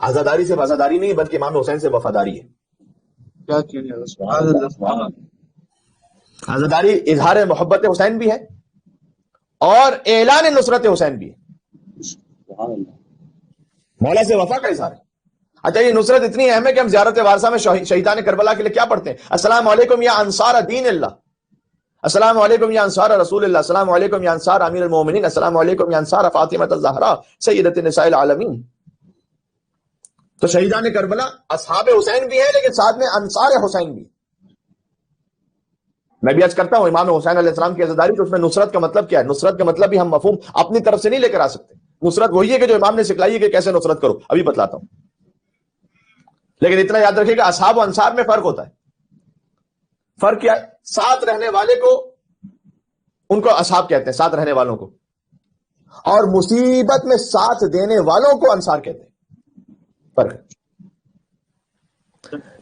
عزاداری سے وفاداری نہیں بلکہ امام حسین سے وفاداری ہے. عزاداری اظہار محبت حسین بھی ہے اور اعلان نصرت حسین بھی ہے. مولا سے وفا کا اظہار ہے. اچھا، یہ نصرت اتنی اہم ہے کہ ہم زیارت وارثہ میں شہیدان کربلا کے لیے کیا پڑھتے ہیں؟ السلام علیکم یا انصار دین اللہ، السلام علیکم یا انصار رسول اللہ، السلام علیکم یا انصار امیر المومنین، السلام علیکم یا انصار فاطمہ الزہرا سیدۃ النساء العالمین. تو شہیدان کربلا اصحاب حسین بھی ہیں، لیکن ساتھ میں انصار حسین بھی. میں بھی عرض کرتا ہوں امام حسین علیہ السلام کی عزاداری، تو اس میں نصرت کا مطلب کیا ہے؟ نصرت کا مطلب بھی ہم مفہوم اپنی طرف سے نہیں لے کر آ سکتے. نصرت وہی ہے کہ جو امام نے سکھلائی ہے کہ کیسے نصرت کرو، ابھی بتلاتا ہوں. لیکن اتنا یاد رکھیے کہ اصحاب و انصار میں فرق ہوتا ہے. فرق کیا ہے؟ ساتھ رہنے والے کو ان کو اصحاب کہتے ہیں، ساتھ رہنے والوں کو، اور مصیبت میں ساتھ دینے والوں کو انصار کہتے ہیں. فرق ہے.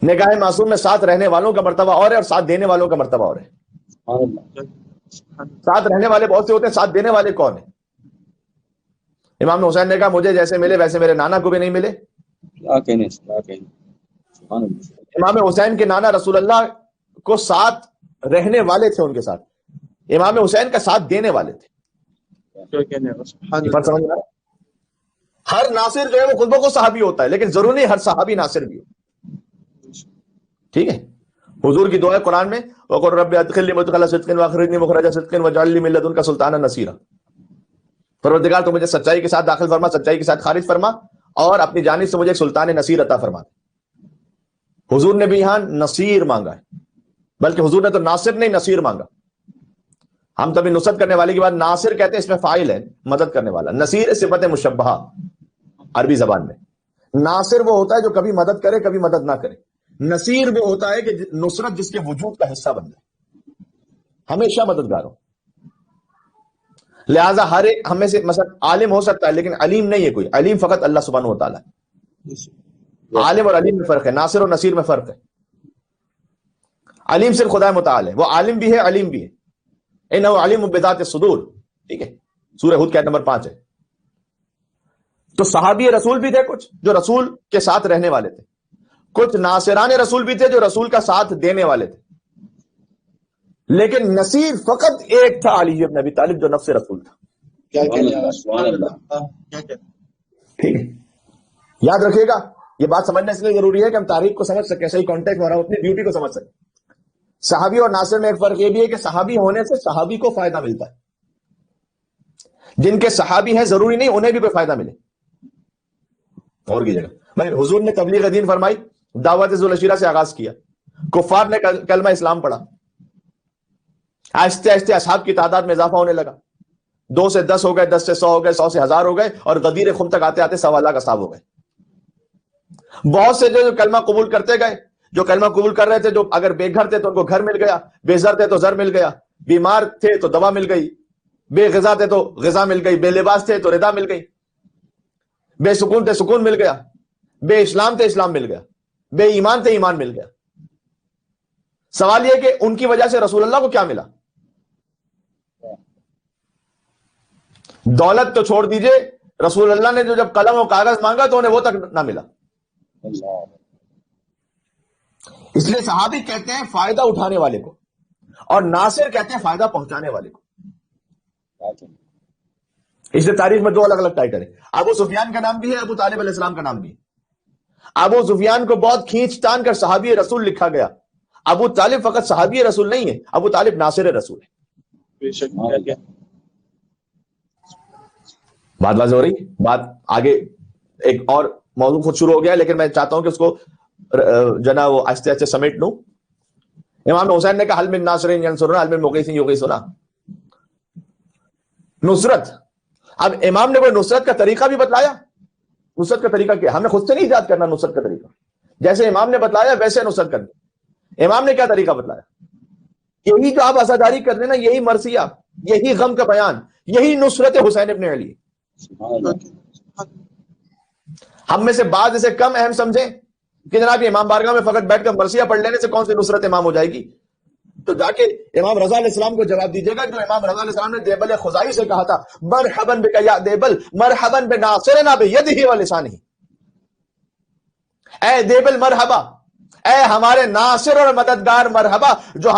نکاح معصوم میں ساتھ رہنے والوں کا مرتبہ اور ہے اور ساتھ دینے والوں کا مرتبہ اور ہے. ساتھ رہنے والے بہت سے ہوتے ہیں، ساتھ دینے والے کون ہیں؟ امام حسین نے کہا مجھے جیسے ملے ویسے میرے نانا کو بھی نہیں ملے. امام حسین کے نانا رسول اللہ کو ساتھ رہنے والے تھے، ان کے ساتھ امام حسین کا ساتھ دینے والے تھے. سمجھ رہا؟ ہر ناصر جو ہے وہ خود بخود صحابی ہوتا ہے، لیکن ضروری نہیں ہر صحابی ناصر بھی ہو. ٹھیک ہے. حضور کی دعا ہے قرآن میں وَقُلْ رَبِّ أَدْخِلْنِي مُدْخَلَ صِدْقٍ وَأَخْرِجْنِي مُخْرَجَ صِدْقٍ وَاجْعَلْ لِي مِن لَّدُنكَ سُلْطَانًا نَصِيرًا. پروردگار تو مجھے سچائی کے ساتھ داخل فرما، سچائی کے ساتھ خارج فرما، اور اپنی جانب سے مجھے ایک سلطان نصیر عطا فرما. حضور نے بھی یہاں نصیر مانگا ہے، بلکہ حضور نے تو ناصر نہیں نصیر مانگا. ہم تبھی نصرت کرنے والے کی بات ناصر کہتے ہیں، اس میں فاعل ہے مدد کرنے والا. نصیر صفت مشبہہ عربی زبان میں. ناصر وہ ہوتا ہے جو کبھی مدد کرے کبھی مدد نہ کرے. نصیر وہ ہوتا ہے کہ نصرت جس کے وجود کا حصہ بن جائے، ہمیشہ مددگار ہو. لہذا ہر ایک ہمیں سے مثلا عالم ہو سکتا ہے لیکن علیم نہیں ہے کوئی. علیم فقط اللہ سبحانہ و تعالیٰ ہے. عالم اور علیم میں فرق ہے، ناصر اور نصیر میں فرق ہے. علیم صرف خدا متعال ہے، وہ عالم بھی ہے علیم بھی ہے. انہ علیم بذات الصدور. ٹھیک ہے، سورہ ہود کی آیت نمبر 5 ہے. تو صحابی رسول بھی تھے کچھ جو رسول کے ساتھ رہنے والے تھے، کچھ ناصران رسول بھی تھے جو رسول کا ساتھ دینے والے تھے. لیکن نصیر فقط ایک تھا، علی بن ابی طالب، جو نفس رسول تھا. ٹھیک ہے، یاد رکھیے گا یہ بات سمجھنا اس لیے ضروری ہے کہ ہم تاریخ کو سمجھ سکیں، صحیح کانٹیکٹ میں، اور اپنی ڈیوٹی کو سمجھ سکیں. صحابی اور ناصر میں ایک فرق یہ بھی ہے کہ صحابی ہونے سے صحابی کو فائدہ ملتا ہے. جن کے صحابی ہیں ضروری نہیں انہیں بھی کوئی فائدہ ملے. اور کی جگہ حضور نے تبلیغ دین فرمائی، دعوت ذوالعشیرہ سے آغاز کیا، کفار نے کلمہ اسلام پڑھا، آہستہ آہستہ اصحاب کی تعداد میں اضافہ ہونے لگا. 2 سے 10 ہو گئے، 10 سے 100 ہو گئے، 100 سے 1000 ہو گئے، اور غدیر خم تک آتے آتے 1.25 لاکھ اصحاب ہو گئے. بہت سے جو کلمہ قبول کرتے گئے، جو کلمہ قبول کر رہے تھے، جو اگر بے گھر تھے تو ان کو گھر مل گیا، بے زر تھے تو زر مل گیا، بیمار تھے تو دوا مل گئی، بے غذا تھے تو غذا مل گئی، بے لباس تھے تو ردا مل گئی، بے سکون تھے سکون مل گیا، بے اسلام تھے اسلام مل گیا، بے ایمان تھے ایمان مل گیا. سوال یہ کہ ان کی وجہ سے رسول اللہ کو کیا ملا؟ دولت تو چھوڑ دیجئے، رسول اللہ نے جو جب قلم و کاغذ مانگا تو انہیں وہ تک نہ ملا. اس لیے صحابی کہتے ہیں فائدہ اٹھانے والے کو، اور ناصر کہتے ہیں فائدہ پہنچانے والے کو. اس لیے تاریخ میں 2 الگ الگ ٹائٹل ہیں. ابو سفیان کا نام بھی ہے، ابو طالب علیہ السلام کا نام بھی ہے. ابو سفیان کو بہت کھینچ تان کر صحابی رسول لکھا گیا. ابو طالب فقط صحابی رسول نہیں ہے، ابو طالب ناصر رسول ہے. بات واضح ہو رہی؟ بات آگے ایک اور موضوع خود شروع ہو گیا، لیکن میں چاہتا ہوں کہ اس کو جنا وہ آہستہ آہستہ سمیٹ لوں. امام حسین نے کہا حل من ناصر ینصرنا حل من مغیث یغیثنا. نصرت، اب امام نے وہ نصرت کا طریقہ بھی بتلایا. نصرت کا طریقہ کیا؟ ہم نے خود سے نہیں ایجاد کرنا نصرت کا طریقہ، جیسے امام نے بتلایا ویسے نصرت کرنی. امام نے کیا طریقہ بتلایا؟ یہی جو آپ عزاداری کر رہے ہیں نا، یہی مرثیہ، یہی غم کا بیان، یہی نصرت حسین ابن علی. ہم میں سے بعض اسے کم اہم سمجھیں کہ جناب یہ امام بارگاہ میں فقط بیٹھ کر مرثیہ پڑھ لینے سے کون سی نصرت امام ہو جائے گی. تو جا کے امام رضا علیہ السلام کو جواب دیجیے گا جو امام رضا علیہ السلام نے دیبل خزائی سے کہا تھا، مرحبا بک یا دیبل مرحبا بناصرنا بیدہ ولسانہ. اے دیبل مرحبا، اے ہمارے ناصر اور مددگار مرحبا، جو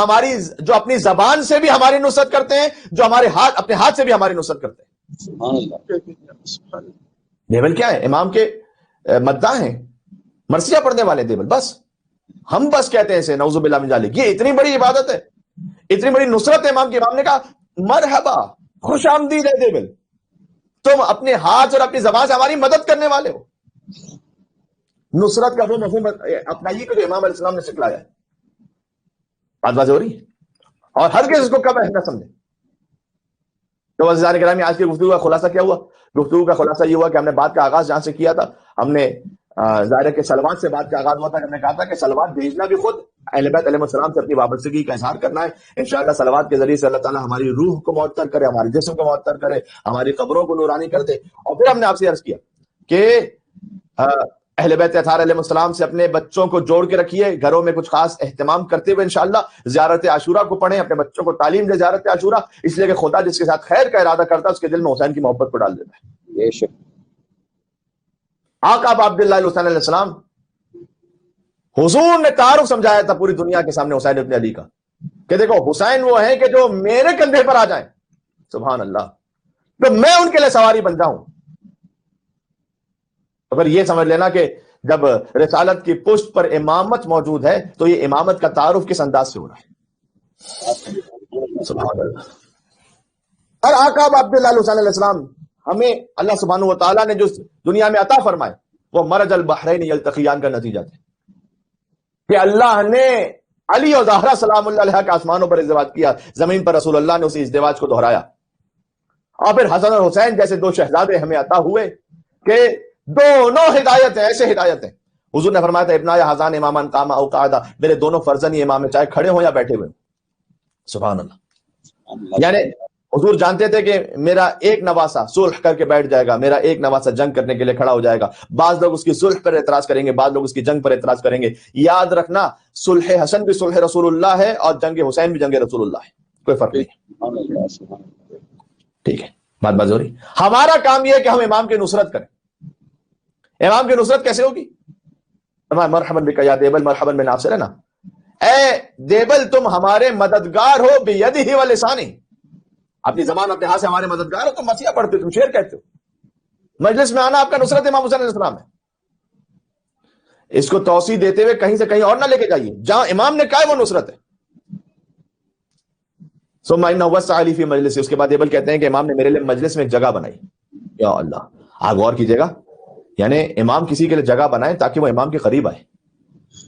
اپنی زبان سے بھی ہماری نصرت کرتے ہیں، جو ہمارے اپنے ہاتھ سے بھی ہماری نصرت کرتے ہیں. دیبل کیا ہے؟ امام کے مداح ہیں، مرثیہ پڑھنے والے دیبل. بس ہم بس کہتے ہیں اسے نعوذ باللہ من ذالک. یہ اتنی بڑی عبادت ہے، اتنی بڑی نصرت ہے امام کی. امام نے کہا مرحبا، خوش آمدید ہے دیبل، تم اپنے ہاتھ اور اپنی زبان سے ہماری مدد کرنے والے ہو. نصرت کا وہ مفہوم اپنائیے کہ جو امام علیہ السلام نے سکھلایا ہے. بات واضح ہو رہی ہے؟ اور ہر کس اس کو کب نہ سمجھے. تو عزیزان گرامی، آج کی گفتگو کا خلاصہ کیا ہوا؟ گفتگو کا خلاصہ یہ ہوا کہ ہم نے بات کا آغاز جہاں سے کیا تھا، ہم نے ظاہر ہے کہ صلوات سے بات کا آغاز ہوا تھا. ہم نے کہا تھا کہ صلوات بھیجنا بھی خود اہل بیت علیہ السلام سے اپنی وابستگی کا اظہار کرنا ہے. انشاءاللہ صلوات کے ذریعے سے اللہ تعالیٰ ہماری روح کو معطر کرے، ہمارے جسم کو معطر کرے، ہماری قبروں کو نورانی کر دے. اور پھر ہم نے آپ سے عرض کیا کہ اہل بیت اطہار علیہ السلام سے اپنے بچوں کو جوڑ کے رکھیے، گھروں میں کچھ خاص اہتمام کرتے ہوئے انشاءاللہ زیارت عاشورہ کو پڑھیں، اپنے بچوں کو تعلیم دیں زیارت عاشورہ، اس لیے کہ خدا جس کے ساتھ خیر کا ارادہ کرتا ہے اس کے دل میں حسین کی محبت کو ڈال دیتا ہے۔ بے شک آقا عبداللہ حسین علیہ السلام، حضور نے تعارف سمجھایا تھا پوری دنیا کے سامنے حسین ابن علی کا کہ دیکھو حسین وہ ہیں کہ جو میرے کندھے پر آ جائیں، سبحان اللہ، تو میں ان کے لیے سواری بن جاؤں۔ اگر یہ سمجھ لینا کہ جب رسالت کی پشت پر امامت موجود ہے تو یہ امامت کا تعارف کس انداز سے ہو رہا ہے، سبحان اللہ۔ اور آقا عبداللہ حسین علیہ السلام ہمیں اللہ سبحانہ وتعالیٰ نے جو دنیا میں عطا فرمائے وہ مرج البحرین یلتقیان کا نتیجہ تھے کہ اللہ نے علی اور زہرا سلام اللہ علیہ کا آسمانوں پر ازدواج کیا، زمین پر رسول اللہ نے اسی ازدواج کو دہرایا، اور پھر حسن اور حسین جیسے دو شہزادے ہمیں عطا ہوئے کہ دونوں ہدایت ہیں، ایسے ہدایت ہیں۔ حضور نے فرمایا تھا ابنا یا حضان امامان قام او قعدا، میرے دونوں فرزند ہی امام ہیں چاہے کھڑے ہوں یا بیٹھے ہوئے، سبحان اللہ۔ یعنی حضور جانتے تھے کہ میرا ایک نواسہ صلح کر کے بیٹھ جائے گا، میرا ایک نواسہ جنگ کرنے کے لیے کھڑا ہو جائے گا، بعض لوگ اس کی صلح پر اعتراض کریں گے، بعض لوگ اس کی جنگ پر اعتراض کریں گے، یاد رکھنا صلح حسن بھی صلح رسول اللہ ہے اور جنگ حسین بھی جنگ رسول اللہ ہے، کوئی فرق نہیں، ٹھیک ہے، بات ہو رہی۔ ہمارا کام یہ ہے کہ ہم امام کی نصرت کریں۔ امام کی نصرت کیسے ہوگی؟ مرحبا بک یا دیبل مرحبا بناصرنا، اے دیبل تم ہمارے مددگار ہو بیدہ و لسانی، اپنی زبان اپنے ہاتھ سے ہمارے مددگار ہو، تم مسیح پڑھتے ہو، تم شعر کہتے ہو، مجلس میں آنا آپ کا نصرت امام حسین علیہ السلام ہے۔ اس کو توسیع دیتے ہوئے کہیں سے کہیں اور نہ لے کے جائیے، جہاں امام نے کہا ہے وہ نصرت ہے۔ ثم انہ وسع لی فی مجلس، اس کے بعد دیبل کہتے ہیں کہ امام نے میرے لیے مجلس میں ایک جگہ بنائی، یا اللہ، آپ غور کیجیے گا، یعنی امام کسی کے لیے جگہ بنائے تاکہ وہ امام کے قریب آئے،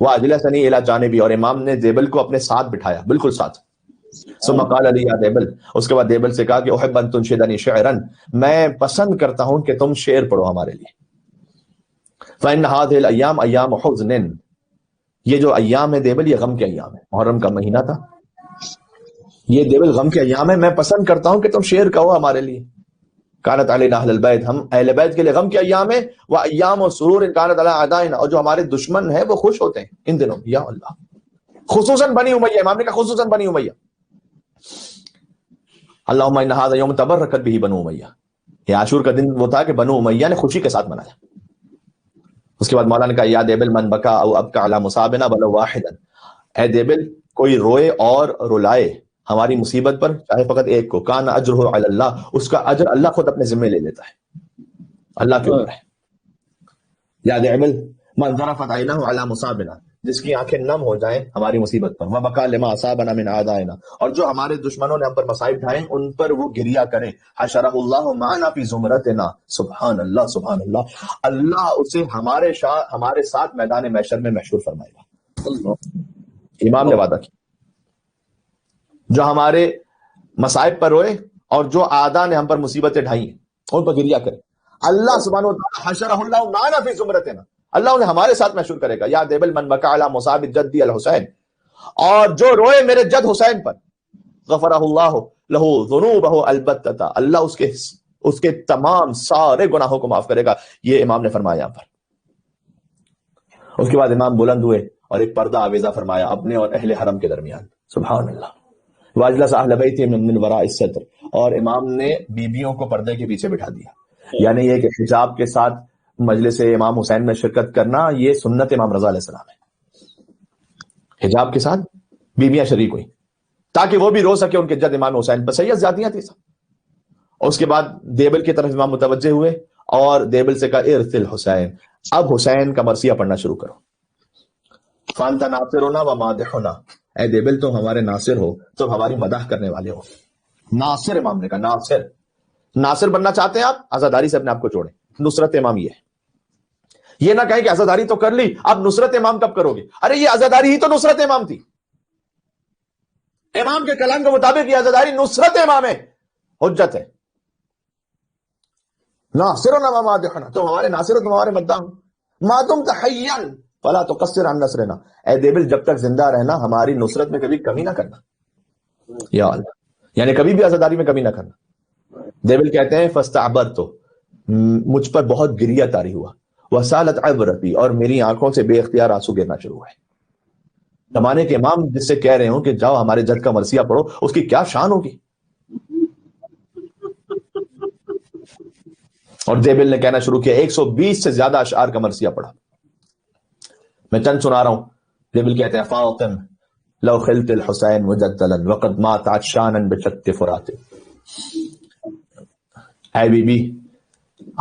وہ اجلسنی الی جانبی، اور امام نے دیبل کو اپنے ساتھ بٹھایا، بالکل ساتھ۔ ثم قال لی یا دیبل، اس کے بعد دیبل سے کہا کہ احب ان تنشدنی شعرا، میں پسند کرتا ہوں کہ تم شعر پڑھو ہمارے لیے۔ فإن هذه الأيام ایام حزن، یہ جو ایام ہے دیبل یہ غم کے ایام ہے، محرم کا مہینہ تھا، یہ دیبل غم کے ایام ہے، میں پسند کرتا ہوں کہ تم شعر کہو ہمارے لیے۔ کانت علینا اہل البیت، ہم اہل بیت کے لیے غم کے ایام ہے، و ایام و سرور کانت علی اعدائنا، اور جو ہمارے دشمن ہیں وہ خوش ہوتے ہیں ان دنوں، یا اللہ، خصوصاً بنی امیہ، امام نے کہا خصوصاً بنی امیہ، اللہم ان ھذا یوم تبرکت بہ بنو امیہ، یہ عاشور کا دن وہ تھا کہ بنو امیہ نے خوشی کے ساتھ منایا۔ اس کے بعد مولانا نے کہا یا دیبل من بکا او ابکا علی مصابنا ولو واحدا، اے دیبل کوئی روئے اور رلائے ہماری مصیبت پر چاہے فقط ایک کو، کان اجرہ علی اللہ، اس کا اجر اللہ خود اپنے ذمہ لے لیتا ہے، اللہ کے اوپر ہے۔ یا دیبل من ظرفت عینہ علی مصابنا، جس کی آنکھیں نم ہو جائیں ہماری مصیبت پر، وبکا لما اصابنا من اعدائنا، اور جو ہمارے دشمنوں نے ہم پر مصائب ڈھائیں ان پر وہ گریا کرے، حشرہ اللہ معنا فی زمرتنا، سبحان اللہ سبحان اللہ، اللہ اسے ہمارے ساتھ میدان محشر میں محشور فرمائے گا۔ امام نے وعدہ کیا، جو ہمارے مصائب پر روئے اور جو اعداء نے ہم پر مصیبتیں ڈھائیں ان پر گریا کرے، اللہ سبحانہ وتعالی حشرہ اللہ معنا فی زمرتنا، اللہ انہیں ہمارے ساتھ محشور کرے گا۔ یا دیبل من بکا علی مصاب جدی الحسین، اور جو روئے میرے جد حسین پر، غفرہ اللہ لہ ذنوبہ البتہ، اللہ اس کے تمام سارے گناہوں کو معاف کرے گا، یہ امام نے فرمایا یہاں پر۔ اس کے بعد امام بلند ہوئے اور ایک پردہ آویزہ فرمایا اپنے اور اہل حرم کے درمیان، سبحان اللہ، واجلس اہل بیتہ من وراء الستر، اور امام نے بیویوں کو پردے کے پیچھے بٹھا دیا، یعنی یہ کہ حجاب کے ساتھ مجلس امام حسین میں شرکت کرنا یہ سنت امام رضا علیہ السلام ہے، حجاب کے ساتھ بیویاں شریک ہوئی تاکہ وہ بھی رو سکے ان کے جد امام حسین پر، صحیح زیادتیاں تھی سب۔ اور اس کے بعد دیبل کی طرف امام متوجہ ہوئے اور دیبل سے کہا ارسل حسین، اب حسین کا مرثیہ پڑھنا شروع کرو۔ فانت ناصرنا و مادحنا، اے دیبل تم ہمارے ناصر ہو، تم ہماری مدح کرنے والے ہو۔ ناصر، امام نے کہا ناصر بننا چاہتے ہیں آپ، عزاداری سے اپنے آپ کو جوڑیں، نصرت امام یہ نہ کہیں کہ عزاداری تو کر لی اب نصرت امام کب کرو گے، ارے یہ عزاداری ہی تو نصرت امام تھی، امام کے کلام کے مطابق یہ عزاداری نصرت امام ہے، حجت ہے۔ ناصرنا و مادحنا، تم ہمارے ناصر ہو، تم ہمارے مداح ہو، ما دمت حیا فلا تقصر عن نصرنا، اے دیبل جب تک زندہ رہنا ہماری نصرت میں کبھی کمی نہ کرنا، یا اللہ، یعنی کبھی بھی عزاداری میں کمی نہ کرنا۔ دیبل کہتے ہیں فاستعبرت، مجھ پر بہت گریہ طاری ہوا، وسالت عبرتی، اور میری آنکھوں سے بے اختیار آنسو گرنا شروع ہوئے. زمانے کے امام جس سے کہہ رہے ہوں کہ جاؤ ہمارے جد کا مرثیہ پڑھو، اس کی کیا شان ہوگی. اور دیبل نے کہنا شروع کیا 120 سے زیادہ اشعار کا مرثیہ پڑھا. میں چند سنا رہا ہوں. دیبل کہتے ہیں فاطم لو خلت الحسین مجدلا وقد مات عطشانا بشت فرات. اے بی بی،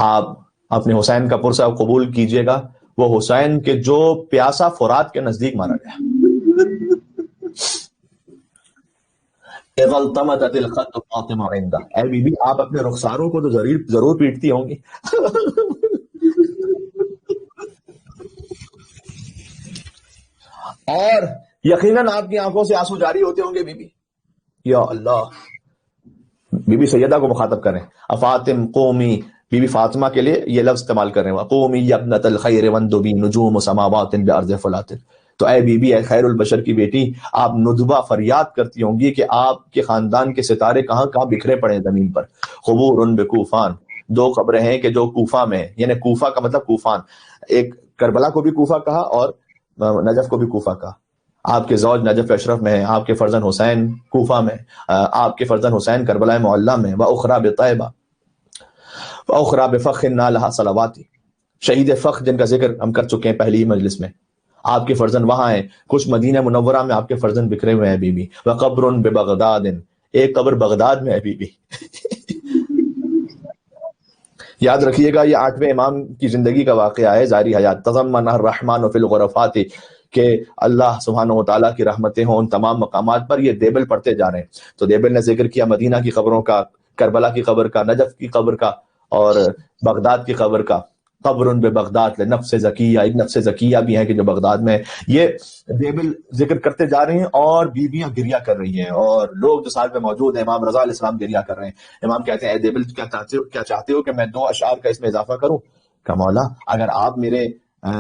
آپ اپنے حسین کا پرسہ قبول کیجئے گا، وہ حسین کے جو پیاسا فرات کے نزدیک مارا گیا. اغلطمت الخط فاطمہ عندہ. اے بی بی، آپ اپنے رخساروں کو تو ضرور پیٹتی ہوں گی. اور یقیناً آپ کی آنکھوں سے آنسو جاری ہوتے ہوں گے بی بی. یا اللہ، بی بی سیدہ کو مخاطب کریں. افاطم قومی، بی بی فاطمہ کے لیے یہ لفظ استعمال کر رہے ہیں. قومی ابنۃ الخیر وندبی نجوم سماوات بارض فلات. تو اے بی بی، اے خیر البشر کی بیٹی، آپ ندبہ فریاد کرتی ہوں گی کہ آپ کے خاندان کے ستارے کہاں کہاں بکھرے پڑے زمین پر. قبور بکوفان، دو قبریں ہیں کہ جو کوفہ میں ہیں. یعنی کوفہ کا مطلب کوفان، ایک کربلا کو بھی کوفہ کہا اور نجف کو بھی کوفہ کہا. آپ کے زوج نجف اشرف میں ہیں، آپ کے فرزند حسین کوفہ میں، آپ کے فرزند حسین کربلا معلی میں. واخری بطیبہ واخری بفخ نالھا صلواتی. شہید فخ جن کا ذکر ہم کر چکے ہیں پہلی مجلس میں، آپ کے فرزند وہاں ہیں. کچھ مدینہ منورہ میں آپ کے فرزند بکھرے ہوئے ہیں بی بی. وقبر ببغداد، ایک قبر بغداد میں ہے بی بی. یاد رکھیے گا یہ 8ویں امام کی زندگی کا واقعہ ہے ظاہری حیات. تضمن الرحمن فی الغرفات، کہ اللہ سبحانہ و تعالیٰ کی رحمتیں ہوں ان تمام مقامات پر. یہ دیبل پڑھتے جا رہے ہیں. تو دیبل نے ذکر کیا مدینہ کی قبروں کا، کربلا کی قبر کا، نجف کی قبر کا اور بغداد کی قبر کا. قبر ببغداد لنفس زکیہ، ایک نفس زکیہ بھی ہے کہ جو بغداد میں. یہ دیبل ذکر کرتے جا رہے ہیں اور بیویاں گریہ کر رہی ہیں، اور لوگ جو ساتھ میں موجود ہیں امام رضا علیہ السلام گریہ کر رہے ہیں. امام کہتے ہیں اے دیبل، کیا چاہتے ہو کہ میں 2 اشعار کا اس میں اضافہ کروں؟ کہ مولا اگر آپ میرے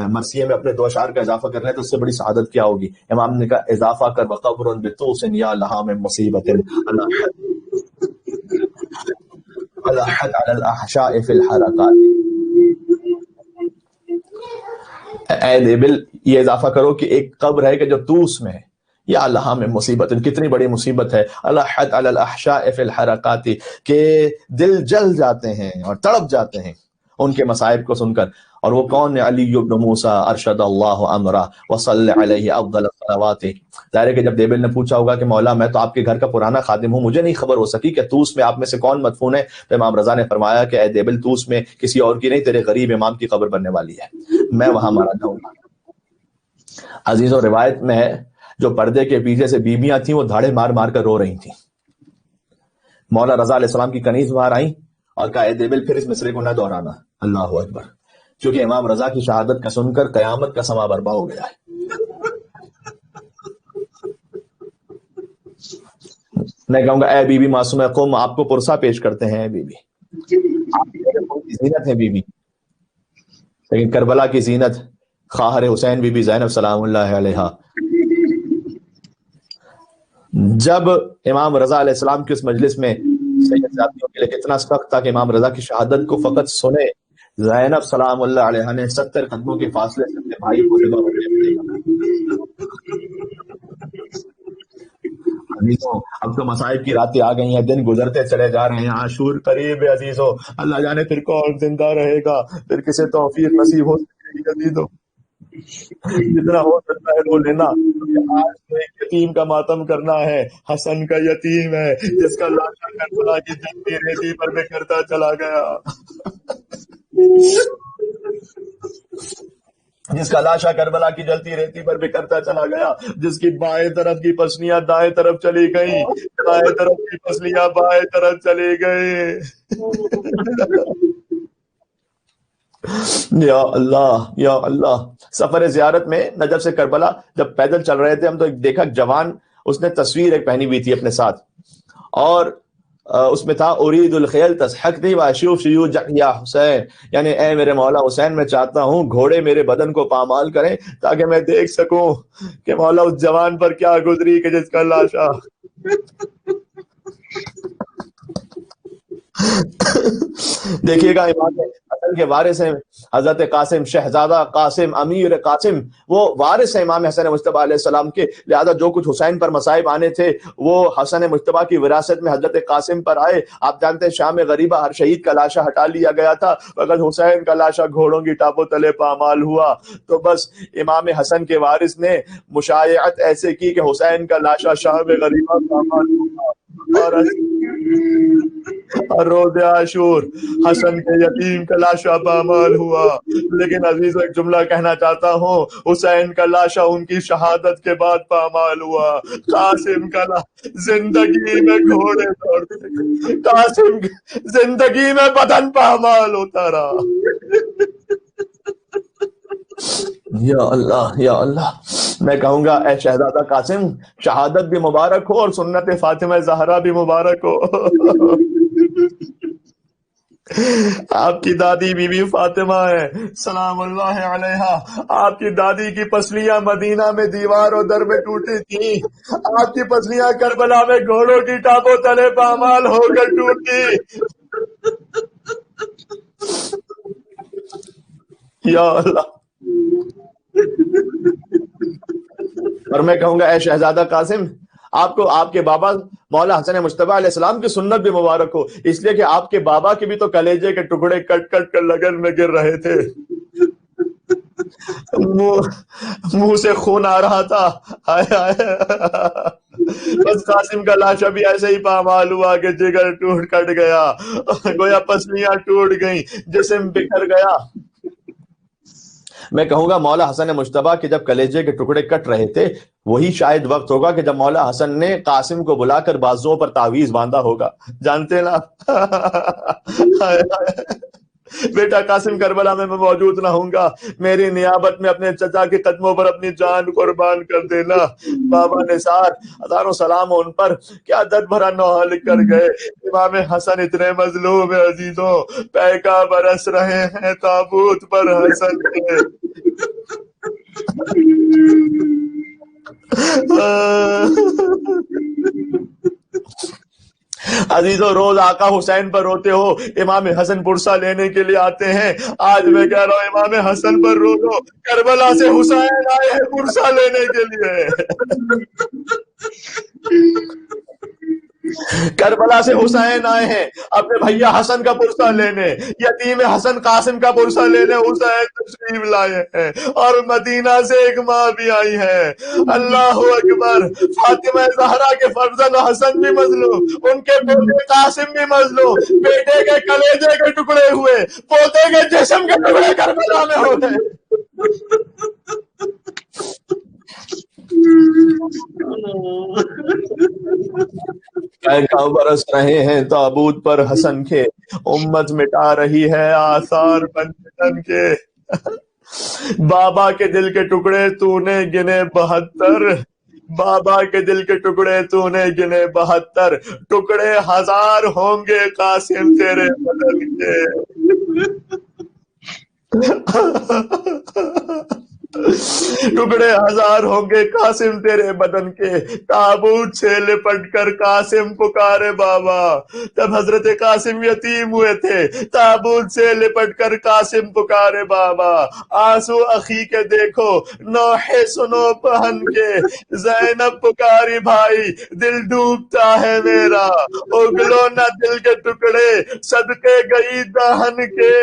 مرثیے میں اپنے 2 اشعار کا اضافہ کر رہے ہیں تو اس سے بڑی سعادت کیا ہوگی. امام نے کہا اضافہ کر. وقبر بطوس یا لہا من مصیبت الحت علی الاحشاء فی الحرکات. اے دیبل، یہ اضافہ کرو کہ ایک قبر ہے کہ جو توس میں ہے. یا اللہ میں مصیبت، کتنی بڑی مصیبت ہے. الحت علی الاحشاء فی الحرکات، کہ دل جل جاتے ہیں اور تڑپ جاتے ہیں ان کے مصائب کو سن کر. اور وہ کون ہے؟ علی بن موسیٰ ارشد اللہ امرہ وصلی علیہ افضل الصلوات. ظاہر ہے کہ جب دیبل نے پوچھا ہوگا کہ مولا میں تو آپ کے گھر کا پرانا خادم ہوں، مجھے نہیں خبر ہو سکی کہ توس میں آپ میں سے کون مدفون ہے. تو امام رضا نے فرمایا کہ اے دیبل، توس میں کسی اور کی نہیں، تیرے غریب امام کی قبر بننے والی ہے، میں وہاں مارا جاؤں گا. عزیزوں، روایت میں ہے جو پردے کے پیچھے سے بیویاں تھیں وہ دھاڑے مار مار کر رو رہی تھیں. مولا رضا علیہ السلام کی کنیز باہر آئیں اور کہا اے دیبل پھر اس مصرے کو نہ دہرانا. اللہ اکبر. کیونکہ امام رضا کی شہادت کا سن کر قیامت کا سما برپا ہو گیا ہے. میں کہوں گا اے بی بی معصومہ قوم، آپ کو پرسہ پیش کرتے ہیں. بی بی آپ کی زینت ہے بی بی، لیکن کربلا کی زینت خواہر حسین بی بی زینب سلام اللہ علیہا. جب امام رضا علیہ السلام کی اس مجلس میں سید زادیوں کے لیے اتنا سخت تھا کہ امام رضا کی شہادت کو فقط سنے زینب سلام اللہ علیہ نے 70 قدموں کے فاصلے سے اپنے بھائی کو رضا عزیزوں. اب تو مصائب کی راتیں آ گئی ہیں، دن گزرتے چلے جا رہے ہیں، عاشور قریب ہے عزیزوں. اللہ جانے پھر کون زندہ رہے گا، پھر کسے توفیق نصیب ہو سکے گی. عزیزوں جتنا ہو سکتا ہے وہ لینا. آج تو ایک یتیم کا ماتم کرنا ہے. حسن کا یتیم ہے جس کا لاشا کربلا کی جلتی ریتی پر بکھرتا چلا گیا، جس کا لاشا کربلا کی جلتی ریتی پر بکھرتا چلا گیا، جس کی بائیں طرف کی پسلیاں دائیں طرف چلی گئیں، دائیں طرف کی پسلیاں بائیں طرف چلی گئیں. یا اللہ یا اللہ. سفر زیارت میں نجف سے کربلا جب پیدل چل رہے تھے ہم، تو دیکھا جوان، اس نے تصویر ایک پہنی ہوئی تھی اپنے ساتھ، اور اس میں تھا ارید الخیل تسحقنی واشوف شیوج یا حسین. یعنی اے میرے مولا حسین، میں چاہتا ہوں گھوڑے میرے بدن کو پامال کریں تاکہ میں دیکھ سکوں کہ مولا اس جوان پر کیا گزری کہ جس کا لاشا دیکھیے گا. امام حسن کے وارث ہیں حضرت قاسم شہزادہ قاسم امیر قاسم وہ وارث ہے امام حسن مجتبیٰ علیہ السلام کے، لہذا جو کچھ حسین پر مصائب آنے تھے وہ حسن مجتبیٰ کی وراثت میں حضرت قاسم پر آئے۔ آپ جانتے ہیں شام غریبہ ہر شہید کا لاشا ہٹا لیا گیا تھا، مگر حسین کا لاشا گھوڑوں کی ٹاپوں تلے پامال ہوا، تو بس امام حسن کے وارث نے مشایعت ایسے کی کہ حسین کا لاشا شام غریبہ پامال ہوا، اور روز عاشور حسن کے یتیم کا لاشا پامال ہوا۔ لیکن عزیزو ایک جملہ کہنا چاہتا ہوں، حسین کا لاشا ان کی شہادت کے بعد پامال ہوا، قاسم کا زندگی میں گھوڑے دوڑتے، قاسم زندگی میں بدن پامال ہوتا رہا۔ یا اللہ یا اللہ، میں کہوں گا اے شہزادہ قاسم شہادت بھی مبارک ہو اور سنت فاطمہ زہرا بھی مبارک ہو۔ آپ کی دادی بی بی فاطمہ ہے سلام اللہ علیہا، آپ کی دادی کی پسلیاں مدینہ میں دیوار و در میں ٹوٹی تھی، آپ کی پسلیاں کربلا میں گھوڑوں کی ٹاپوں تلے پامال ہو کر ٹوٹی۔ یا اللہ، اور میں کہوں گا اے شہزادہ قاسم آپ کو آپ کے بابا مولا حسن مجتبیٰ علیہ السلام کی سنت بھی مبارک ہو، اس لیے کہ آپ کے بابا کے بھی تو کلیجے کے ٹکڑے کٹ کٹ کر لگن میں گر رہے تھے، منہ سے خون آ رہا تھا، ہائے ہائے۔ بس قاسم کا لاشا بھی ایسے ہی پامال ہوا کہ جگر ٹوٹ کٹ گیا، گویا پسلیاں ٹوٹ گئیں، جسم بکھر گیا۔ میں کہوں گا مولا حسن مجتبیٰ کے جب کلیجے کے ٹکڑے کٹ رہے تھے وہی شاید وقت ہوگا کہ جب مولا حسن نے قاسم کو بلا کر بازوؤں پر تعویذ باندھا ہوگا، جانتے نا۔ بیٹا قاسم کربلا میں موجود نہ ہوں گا، میری نیابت میں اپنے چچا کے قدموں پر اپنی جان قربان کر دینا۔ بابا نثار ہزاروں سلام ان پر، کیا درد بھرا نوحہ لکھ کر گئے۔ امام حسن اتنے مظلوم ہیں عزیزوں، پیکا برس رہے ہیں تابوت پر حسن کے۔ عزیزو روز آقا حسین پر روتے ہو، امام حسن پرسہ لینے کے لیے آتے ہیں، آج میں کہہ رہا ہوں امام حسن پر رو دو، کربلا سے حسین آئے ہیں پرسہ لینے کے لیے۔ کربلا سے حسین آئے ہیں اپنے بھیا حسن کا پرسہ لینے، یتیم حسن قاسم کا پرسہ لینے حسین تشریف لائے ہیں، اور مدینہ سے ایک ماں بھی آئی ہے۔ اللہ اکبر، فاطمہ زہرا کے فرزند حسن بھی مظلوم، ان کے پوتے قاسم بھی مظلوم، بیٹے کے کلیجے کے ٹکڑے ہوئے، پوتے کے جسم کے ٹکڑے کربلا میں ہو گئے۔ برس رہے ہیں تابوت پر حسن کے، امت مٹا رہی ہے آثار بن کے۔ بابا کے دل کے ٹکڑے تو نے گنے 72، بابا کے دل کے ٹکڑے تو نے گنے 72، ٹکڑے 1000 ہوں گے قاسم تیرے بدن کے۔ ٹکڑے 1000 ہوں گے قاسم تیرے بدن کے، تابوت سے لپٹ کر قاسم پکارے بابا۔ جب حضرت قاسم یتیم ہوئے تھے تابوت سے لپٹ کر قاسم پکارے بابا، آنسو اخی کے دیکھو نوحے سنو پہن کے، زینب پکاری بھائی دل ڈوبتا ہے میرا، اگلو نہ دل کے ٹکڑے صدقے گئی دہن کے،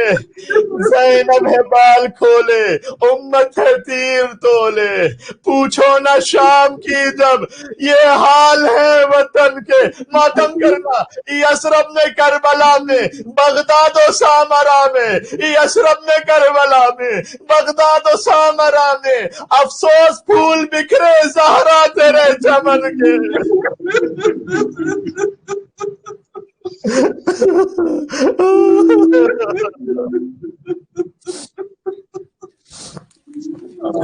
زینب ہے بال کھولے امت ہے تیر تولے، پوچھو نہ شام کی جب یہ حال ہے وطن کے۔ ماتم کرنا یثرب میں کربلا میں بغداد و سامرا میں، یثرب میں کربلا میں بغداد و سامرا میں، افسوس پھول بکھرے زہرا تیرے چمن کے۔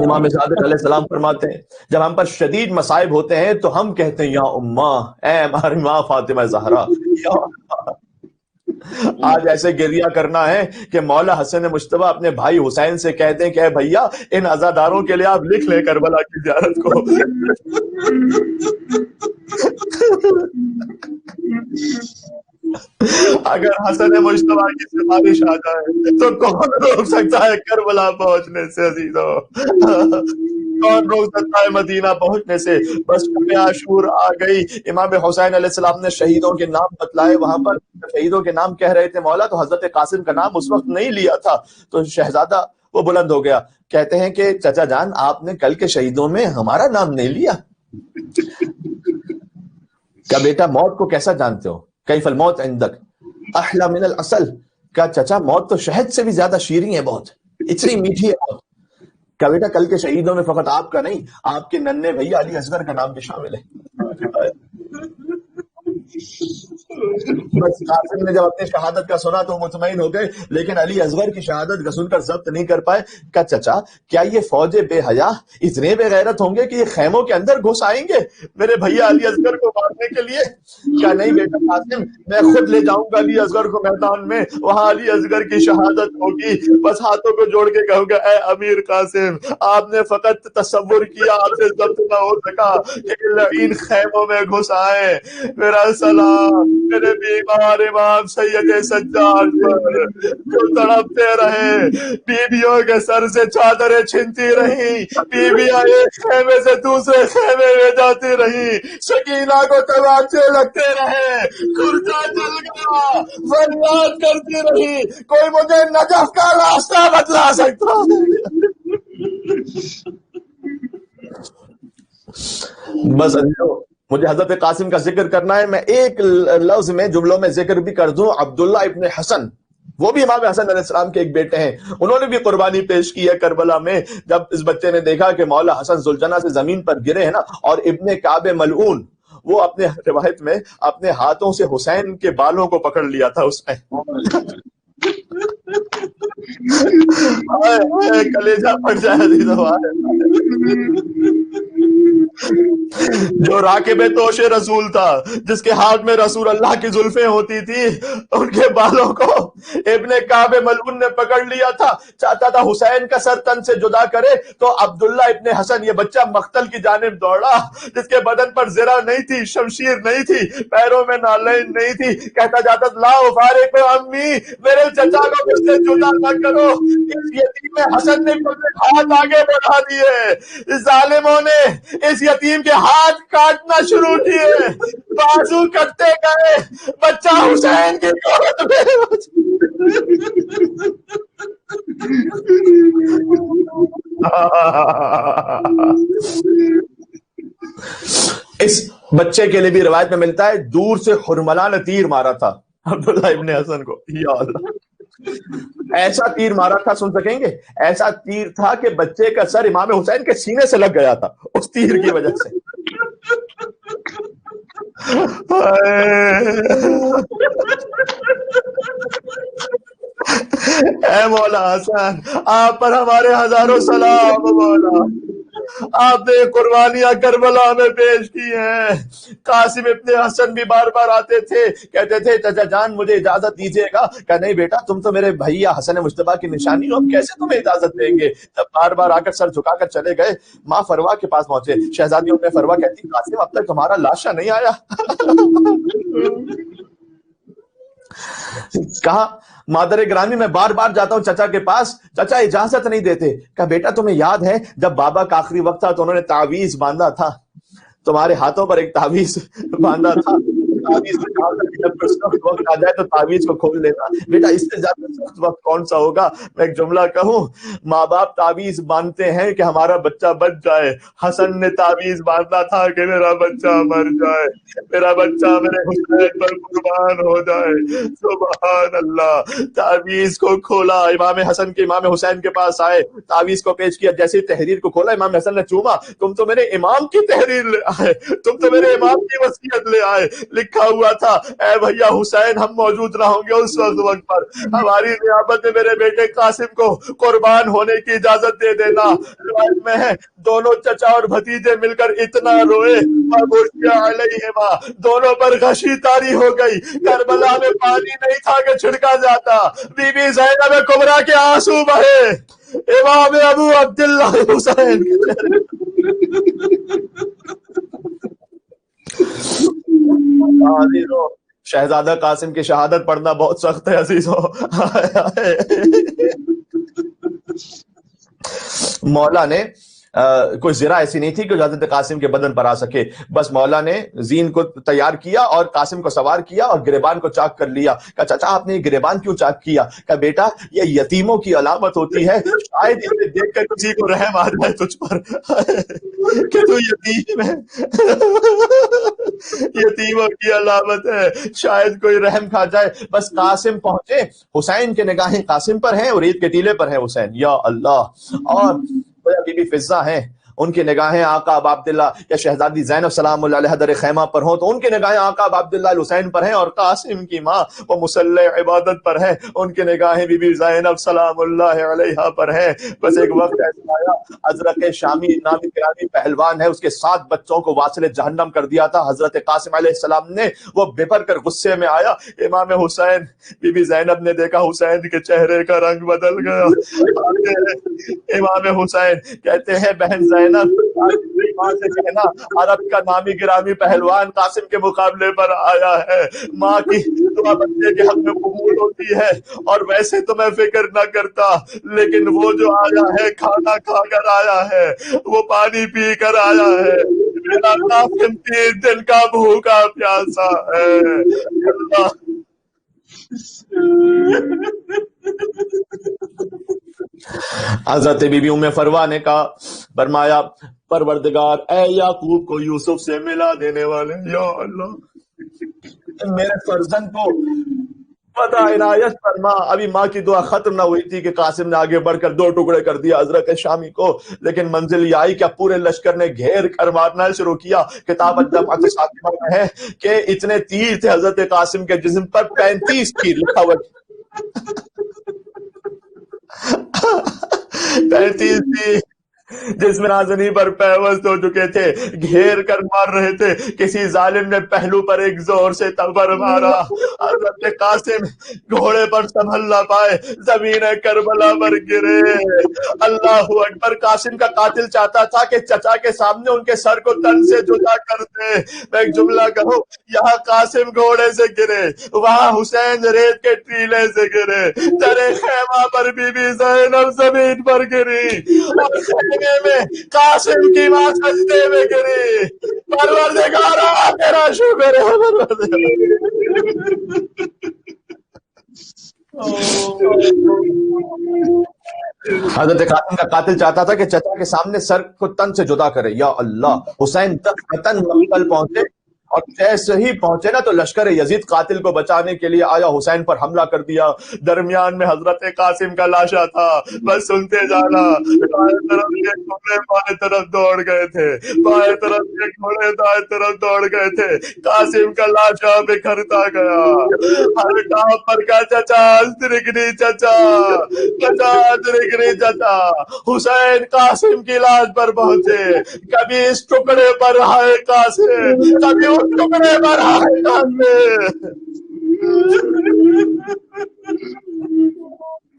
امام صادق علیہ السلام فرماتے ہیں جب ہم پر شدید مصائب ہوتے ہیں تو ہم کہتے ہیں یا اماں، اے ہماری ماں فاطمہ زہرا، یا آج ایسے گریہ کرنا ہے کہ مولا حسن مجتبیٰ اپنے بھائی حسین سے کہتے ہیں کہ اے بھیا ان عزاداروں کے لیے آپ لکھ لیں کربلا کی زیارت کو۔ اگر حسن مجتبیٰ کی سفارش آ جائے تو کون روک سکتا ہے کربلا پہنچنے سے عزیزو؟ کون روک سکتا ہے مدینہ پہنچنے سے؟ بس شب عاشور آ گئی، امام حسین علیہ السلام نے شہیدوں کے نام بتلائے، وہاں پر شہیدوں کے نام کہہ رہے تھے مولا، تو حضرت قاسم کا نام اس وقت نہیں لیا تھا، تو شہزادہ وہ بلند ہو گیا، کہتے ہیں کہ چچا جان آپ نے کل کے شہیدوں میں ہمارا نام نہیں لیا؟ کہا بیٹا موت کو کیسا جانتے ہو؟ کیف الموت عندک احلی من العسل، کہا چچا موت تو شہد سے بھی زیادہ شیریں ہے، بہت اتنی میٹھی ہے موت۔ کہا بیٹا کل کے شہیدوں میں فقط آپ کا نہیں، آپ کے ننھے بھیا علی اصغر کا نام بھی شامل ہے۔ بس قاسم نے جب اپنی شہادت کا سنا تو مطمئن ہو گئے، لیکن علی اصغر کی شہادت کا سن کر ضبط نہیں کر پائے۔ کہا چچا کیا یہ فوج بے حیا اتنے بے غیرت ہوں گے کہ یہ خیموں کے اندر گھس آئیں گے میرے بھیا علی اصغر کو مارنے کے لیے؟ کہا نہیں بیٹا قاسم، میں خود لے جاؤں گا علی اصغر کو میدان میں، وہاں علی اصغر کی شہادت ہوگی، بس ہاتھوں کو جوڑ کے کہوں گا اے امیر قاسم، آپ نے فقط تصور کیا، آپ سے ضبط نہ ہو سکا کہ لعین خیموں میں گھس آئے۔ میرا سلام میرے بیمار امام سید سجاد پر جو تڑپتے رہے، بیویوں کے سر سے چادریں چھنتی رہی، بیویاں ایک خیمے سے دوسرے خیمے میں جاتی رہی، سکینہ کو تماچے لگتے رہے، کرتا چل گیا، فریاد کرتی رہی، کوئی مجھے نجف کا راستہ بتلا سکتا ہے؟ بس مجھے حضرت قاسم کا ذکر کرنا ہے، میں ایک لفظ میں جملوں میں ذکر بھی کر دوں۔ عبداللہ ابن حسن، وہ بھی امام حسن علیہ السلام کے ایک بیٹے ہیں، انہوں نے بھی قربانی پیش کی ہے کربلا میں، جب اس بچے نے دیکھا کہ مولا حسن ذوالجناح سے زمین پر گرے ہیں نا، اور ابن کعب ملعون وہ اپنے روایت میں اپنے ہاتھوں سے حسین کے بالوں کو پکڑ لیا تھا اس نے۔ کلیجہ پھٹ جائے عزیزو۔ جو راکب توش رسول تھا، جس کے ہاتھ میں رسول اللہ کی زلفیں ہوتی تھی، ان کے بالوں کو ابن کعب ملعون نے پکڑ لیا تھا، چاہتا تھا حسین کا سر تن سے جدا کرے، تو عبداللہ ابن حسن یہ بچہ مقتل کی جانب دوڑا، جس کے بدن پر زرہ نہیں تھی، شمشیر نہیں تھی، پیروں میں نالین نہیں تھی، کہتا جاتا لا فارق امی، میرے چچا کو مجھ سے جدا نہ کرو۔ اس یتیم حسن نے ہاتھ آگے بڑھا دیے، ظالموں نے اس یتیم کے ہاتھ کاٹنا شروع کیے، بازو کٹتے گئے، بچہ حسین کی گود میں۔ اس بچے کے لیے بھی روایت میں ملتا ہے دور سے حرملہ نے تیر مارا تھا عبداللہ ابن حسن کو، یا اللہ ایسا تیر مارا تھا، سن سکیں گے؟ ایسا تیر تھا کہ بچے کا سر امام حسین کے سینے سے لگ گیا تھا اس تیر کی وجہ سے۔ اے مولا حسن، آپ پر ہمارے ہزاروں سلام مولا، آپ نے قربانیاں کربلا میں پیش کی ہیں۔ قاسم ابن حسن بھی بار بار آتے تھے، کہتے تھے چچا جان مجھے اجازت دیجیے گا، کہ نہیں بیٹا تم تو میرے بھیا حسن مجتبیٰ کی نشانی ہو، ہم کیسے تمہیں اجازت دیں گے؟ جب بار بار آ کر سر جھکا کر چلے گئے، ماں فروا کے پاس پہنچے، شہزادی ام فروا کہتی قاسم اب تک تمہارا لاشا نہیں آیا؟ کہا مادر گرامی میں بار بار جاتا ہوں چچا کے پاس، چچا اجازت نہیں دیتے۔ کہا بیٹا تمہیں یاد ہے جب بابا کا آخری وقت تھا تو انہوں نے تعویذ باندھا تھا، تمہارے ہاتھوں پر ایک تعویذ باندھا تھا، تعویذ میں کہا تھا کہ جب سخت وقت آ جائے تو تعویذ کو کھول لینا۔ بیٹا اس سے زیادہ سخت وقت کون سا ہوگا؟ میں ایک جملہ کہوں، ماں باپ تعویذ باندھتے ہیں کہ ہمارا بچہ بچ جائے، حسن نے تعویذ باندھا تھا کہ میرا بچہ مر جائے، میرا بچہ میرے حسین پر قربان ہو جائے۔ سبحان اللہ۔ تعویذ کو کھولا، امام حسن کے امام حسین کے پاس آئے، تعویذ کو پیش کیا، جیسے تحریر کو کھولا امام حسن نے چوما، تم تو میرے امام کی تحریر لے آئے، تم تو میرے امام کی وصیت لے آئے، لکھا ہوا تھا اے بھیا حسین ہم موجود نہ ہوں گے اس وقت پر، ہماری نیابت میں میرے بیٹے قاسم کو قربان ہونے کی اجازت دے دینا۔ روایت میں ہے دونوں چچا اور بھتیجے مل کر اتنا روئے، علیہما دونوں پر غشی طاری ہو گئی، کربلا میں پانی نہیں تھا کہ چھڑکا جاتا، بی بی زینب کبریٰ کے آنسو بہے، امام ابو عبداللہ حسین شہزادہ قاسم کی شہادت پڑھنا بہت سخت ہے عزیزو۔ مولا نے کوئی زرہ ایسی نہیں تھی کہ حضرت قاسم کے بدن پر آ سکے، بس مولا نے زین کو تیار کیا اور قاسم کو سوار کیا اور گریبان کو چاک کر لیا۔ کہا چچا آپ نے یہ گریبان کیوں چاک کیا؟ کہا بیٹا یہ یتیموں کی علامت ہوتی ہے، شاید اسے دیکھ کر کسی کو رحم آ جائے تجھ پر کہ تو یتیم ہے، یتیموں کی علامت ہے، شاید کوئی رحم کھا جائے۔ بس قاسم پہنچے، حسین کے نگاہیں قاسم پر ہیں اور عید کے ٹیلے پر ہے حسین، یا اللہ۔ اور بی بی فضہ ہیں، ان کی نگاہیں آقا ابا عبداللہ یا شہزادی زینب سلام اللہ علیہ در خیمہ پر ہوں تو ان کی نگاہیں آقا ابا عبداللہ الحسین پر ہیں، اور قاسم کی ماں وہ مسلح عبادت پر ہے، ان کی نگاہیں بی بی زینب سلام اللہ علیہ پر ہیں۔ بس ایک وقت ایسا آیا، عشرۂ شامی نامی گرامی پہلوان ہے، اس کے 7 بچوں کو واصل جہنم کر دیا تھا حضرت قاسم علیہ السلام نے، وہ بپر کر غصے میں آیا۔ امام حسین، بی بی زینب نے دیکھا حسین کے چہرے کا رنگ بدل گیا۔ امام حسین کہتے ہیں بہن زینب ماں سے کہنا عرب کا نامی گرامی پہلوان قاسم کے مقابلے پر آیا ہے، ماں کی دعا بچے کے حق میں قبول ہوتی ہے، اور ویسے تو میں فکر نہ کرتا لیکن وہ جو آیا ہے کھانا کھا کر آیا ہے، وہ پانی پی کر آیا ہے، میرا قاسم 3 دن کا بھوکا پیاسا ہے۔ اللہ حضرت بی بی ام فروا نے کہا، فرمایا پروردگار اے یعقوب کو یوسف سے ملا دینے والے، یا اللہ میرے فرزند کو پتہ عنایت فرما۔ ابھی ماں کی دعا ختم نہ ہوئی تھی کہ قاسم نے آگے بڑھ کر 2 ٹکڑے کر دیا عشرۂ شامی کو، لیکن منزل یہ آئی کہ پورے لشکر نے گھیر کر مارنا شروع کیا۔ کتاب الدفعۃ السابقہ میں ہے کہ اتنے تیر تھے حضرت قاسم کے جسم پر، 35 تیر لکھا ہوا 35 تیر جس میں نازنی پر پیوست ہو چکے تھے، گھیر کر مار رہے تھے۔ کسی ظالم نے پہلو پر ایک زور سے تبر مارا، حضرت قاسم گھوڑے پر سنبھل نہ پائے، زمین کربلا پر گرے۔ اللہ اکبر۔ قاسم کا قاتل چاہتا تھا کہ چچا کے سامنے ان کے سر کو تن سے جدا کر دے۔ میں ایک جملہ کہوں، یہاں قاسم گھوڑے سے گرے، وہاں حسین ریت کے ٹیلے سے گرے، ترے خیمہ پر بی بی زینب زمین پر گری، اور خیمے میں قاسم کی ماں سجدے میں گری۔ پروردگارا تیرا شکر ہے حضرت قاسم کا قاتل چاہتا تھا کہ چچا کے سامنے سر کو تن سے جدا کرے، یا اللہ۔ حسین تن مقتل پہنچے، اور جیسے ہی پہنچے نا تو لشکر یزید قاتل کو بچانے کے لیے آیا، حسین پر حملہ کر دیا۔ درمیان میں حضرت قاسم کا لاشا تھا، بس سنتے جانا، دائیں طرف کے گھوڑے بائیں طرف دوڑ گئے تھے، بائیں طرف کے گھوڑے دائیں طرف دوڑ گئے تھے، قاسم کا لاشا بکھرتا گیا۔ ہر گاؤں پر کا چچا درگنی چچا، چچا درگنی چچا۔ حسین قاسم کی لاش پر پہنچے، کبھی اس ٹکڑے پر آئے قاسم، کبھی اس ٹکڑے پر آئے قاسم۔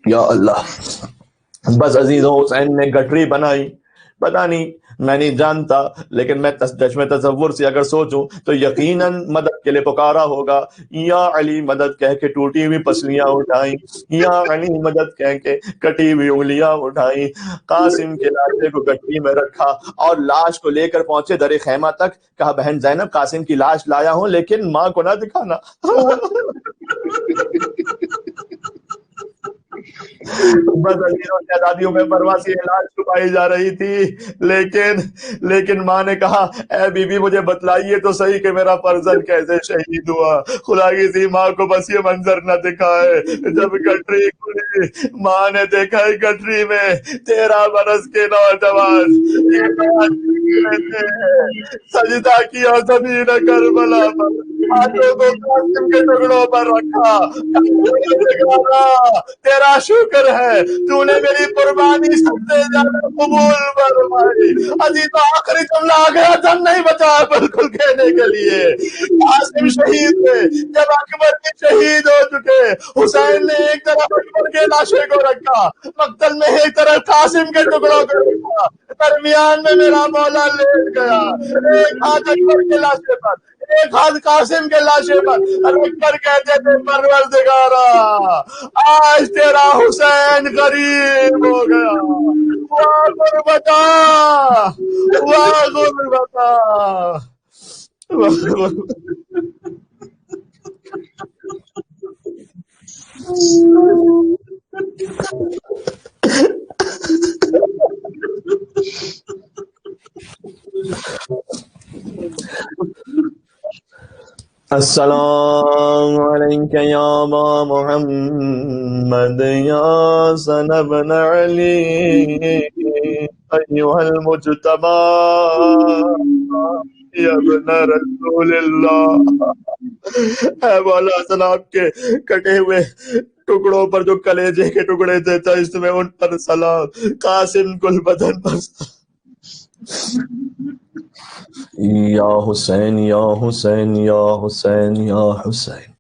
یا اللہ۔ بس عزیزوں، حسین نے گٹری بنائی، پتہ نہیں میں نہیں جانتا، لیکن میں چشم تصور سے اگر سوچوں تو یقیناً مدد کے لیے پکارا ہوگا، یا علی مدد کہہ کے ٹوٹی ہوئی پسلیاں اٹھائیں، یا علی مدد کہہ کے کٹی ہوئی انگلیاں اٹھائیں۔ قاسم کے لاشے کو گٹری میں رکھا اور لاش کو لے کر پہنچے در خیمہ تک۔ کہا بہن زینب قاسم کی لاش لایا ہوں لیکن ماں کو نہ دکھانا۔ بس امیر اور شہزادیوں میں پرواسی علاج چھپائی جا رہی تھی، لیکن ماں نے کہا اے بی بی مجھے بتلائیے تو صحیح کہ میرا فرزند کیسے شہید ہوا۔ خدا کی سی ماں کو بس یہ منظر نہ دکھائے۔ جب گٹری کھلی، ماں نے دیکھا گٹری میں 13 برس کے نوجوان سجدہ کیا زمین کربلا پر، ہاتھوں کو قاسم کے ٹکڑوں پر رکھا۔ تیرا شکر ہے تو نے میری قربانی سب سے زیادہ قبول فرمائی۔ ابھی تو آخری جملہ آ گیا، دم نہیں بچا بالکل کہنے کے لیے۔ قاسم شہید تھے، جب اکبر کے شہید ہو چکے، حسین نے ایک طرف اکبر کے لاشے کو رکھا، مقتل میں ایک طرف قاسم کے ٹکڑوں کو رکھا، درمیان میں میرا مولا لیٹ گیا، ایک ہاتھ اکبر کے لاشے پر، ایک ہاتھ قاسم کے لاشے پر رکھ کر کہتے تھے پروردگارا آج تیرا حسین قریب ہو گیا، واہ غربتا واہ غربتا واہ غربتا۔ السلام علیک یا ابا محمد یا حسن ابن علی ایھا المجتبی یا ابن رسول اللہ۔ اے مولا حسن آپ کے کٹے ہوئے ٹکڑوں پر جو کلیجے کے ٹکڑے دیتا اس میں ان پر سلام، قاسم گل بدن پر سلام۔ یا حسین یا حسین یا حسین یا حسین۔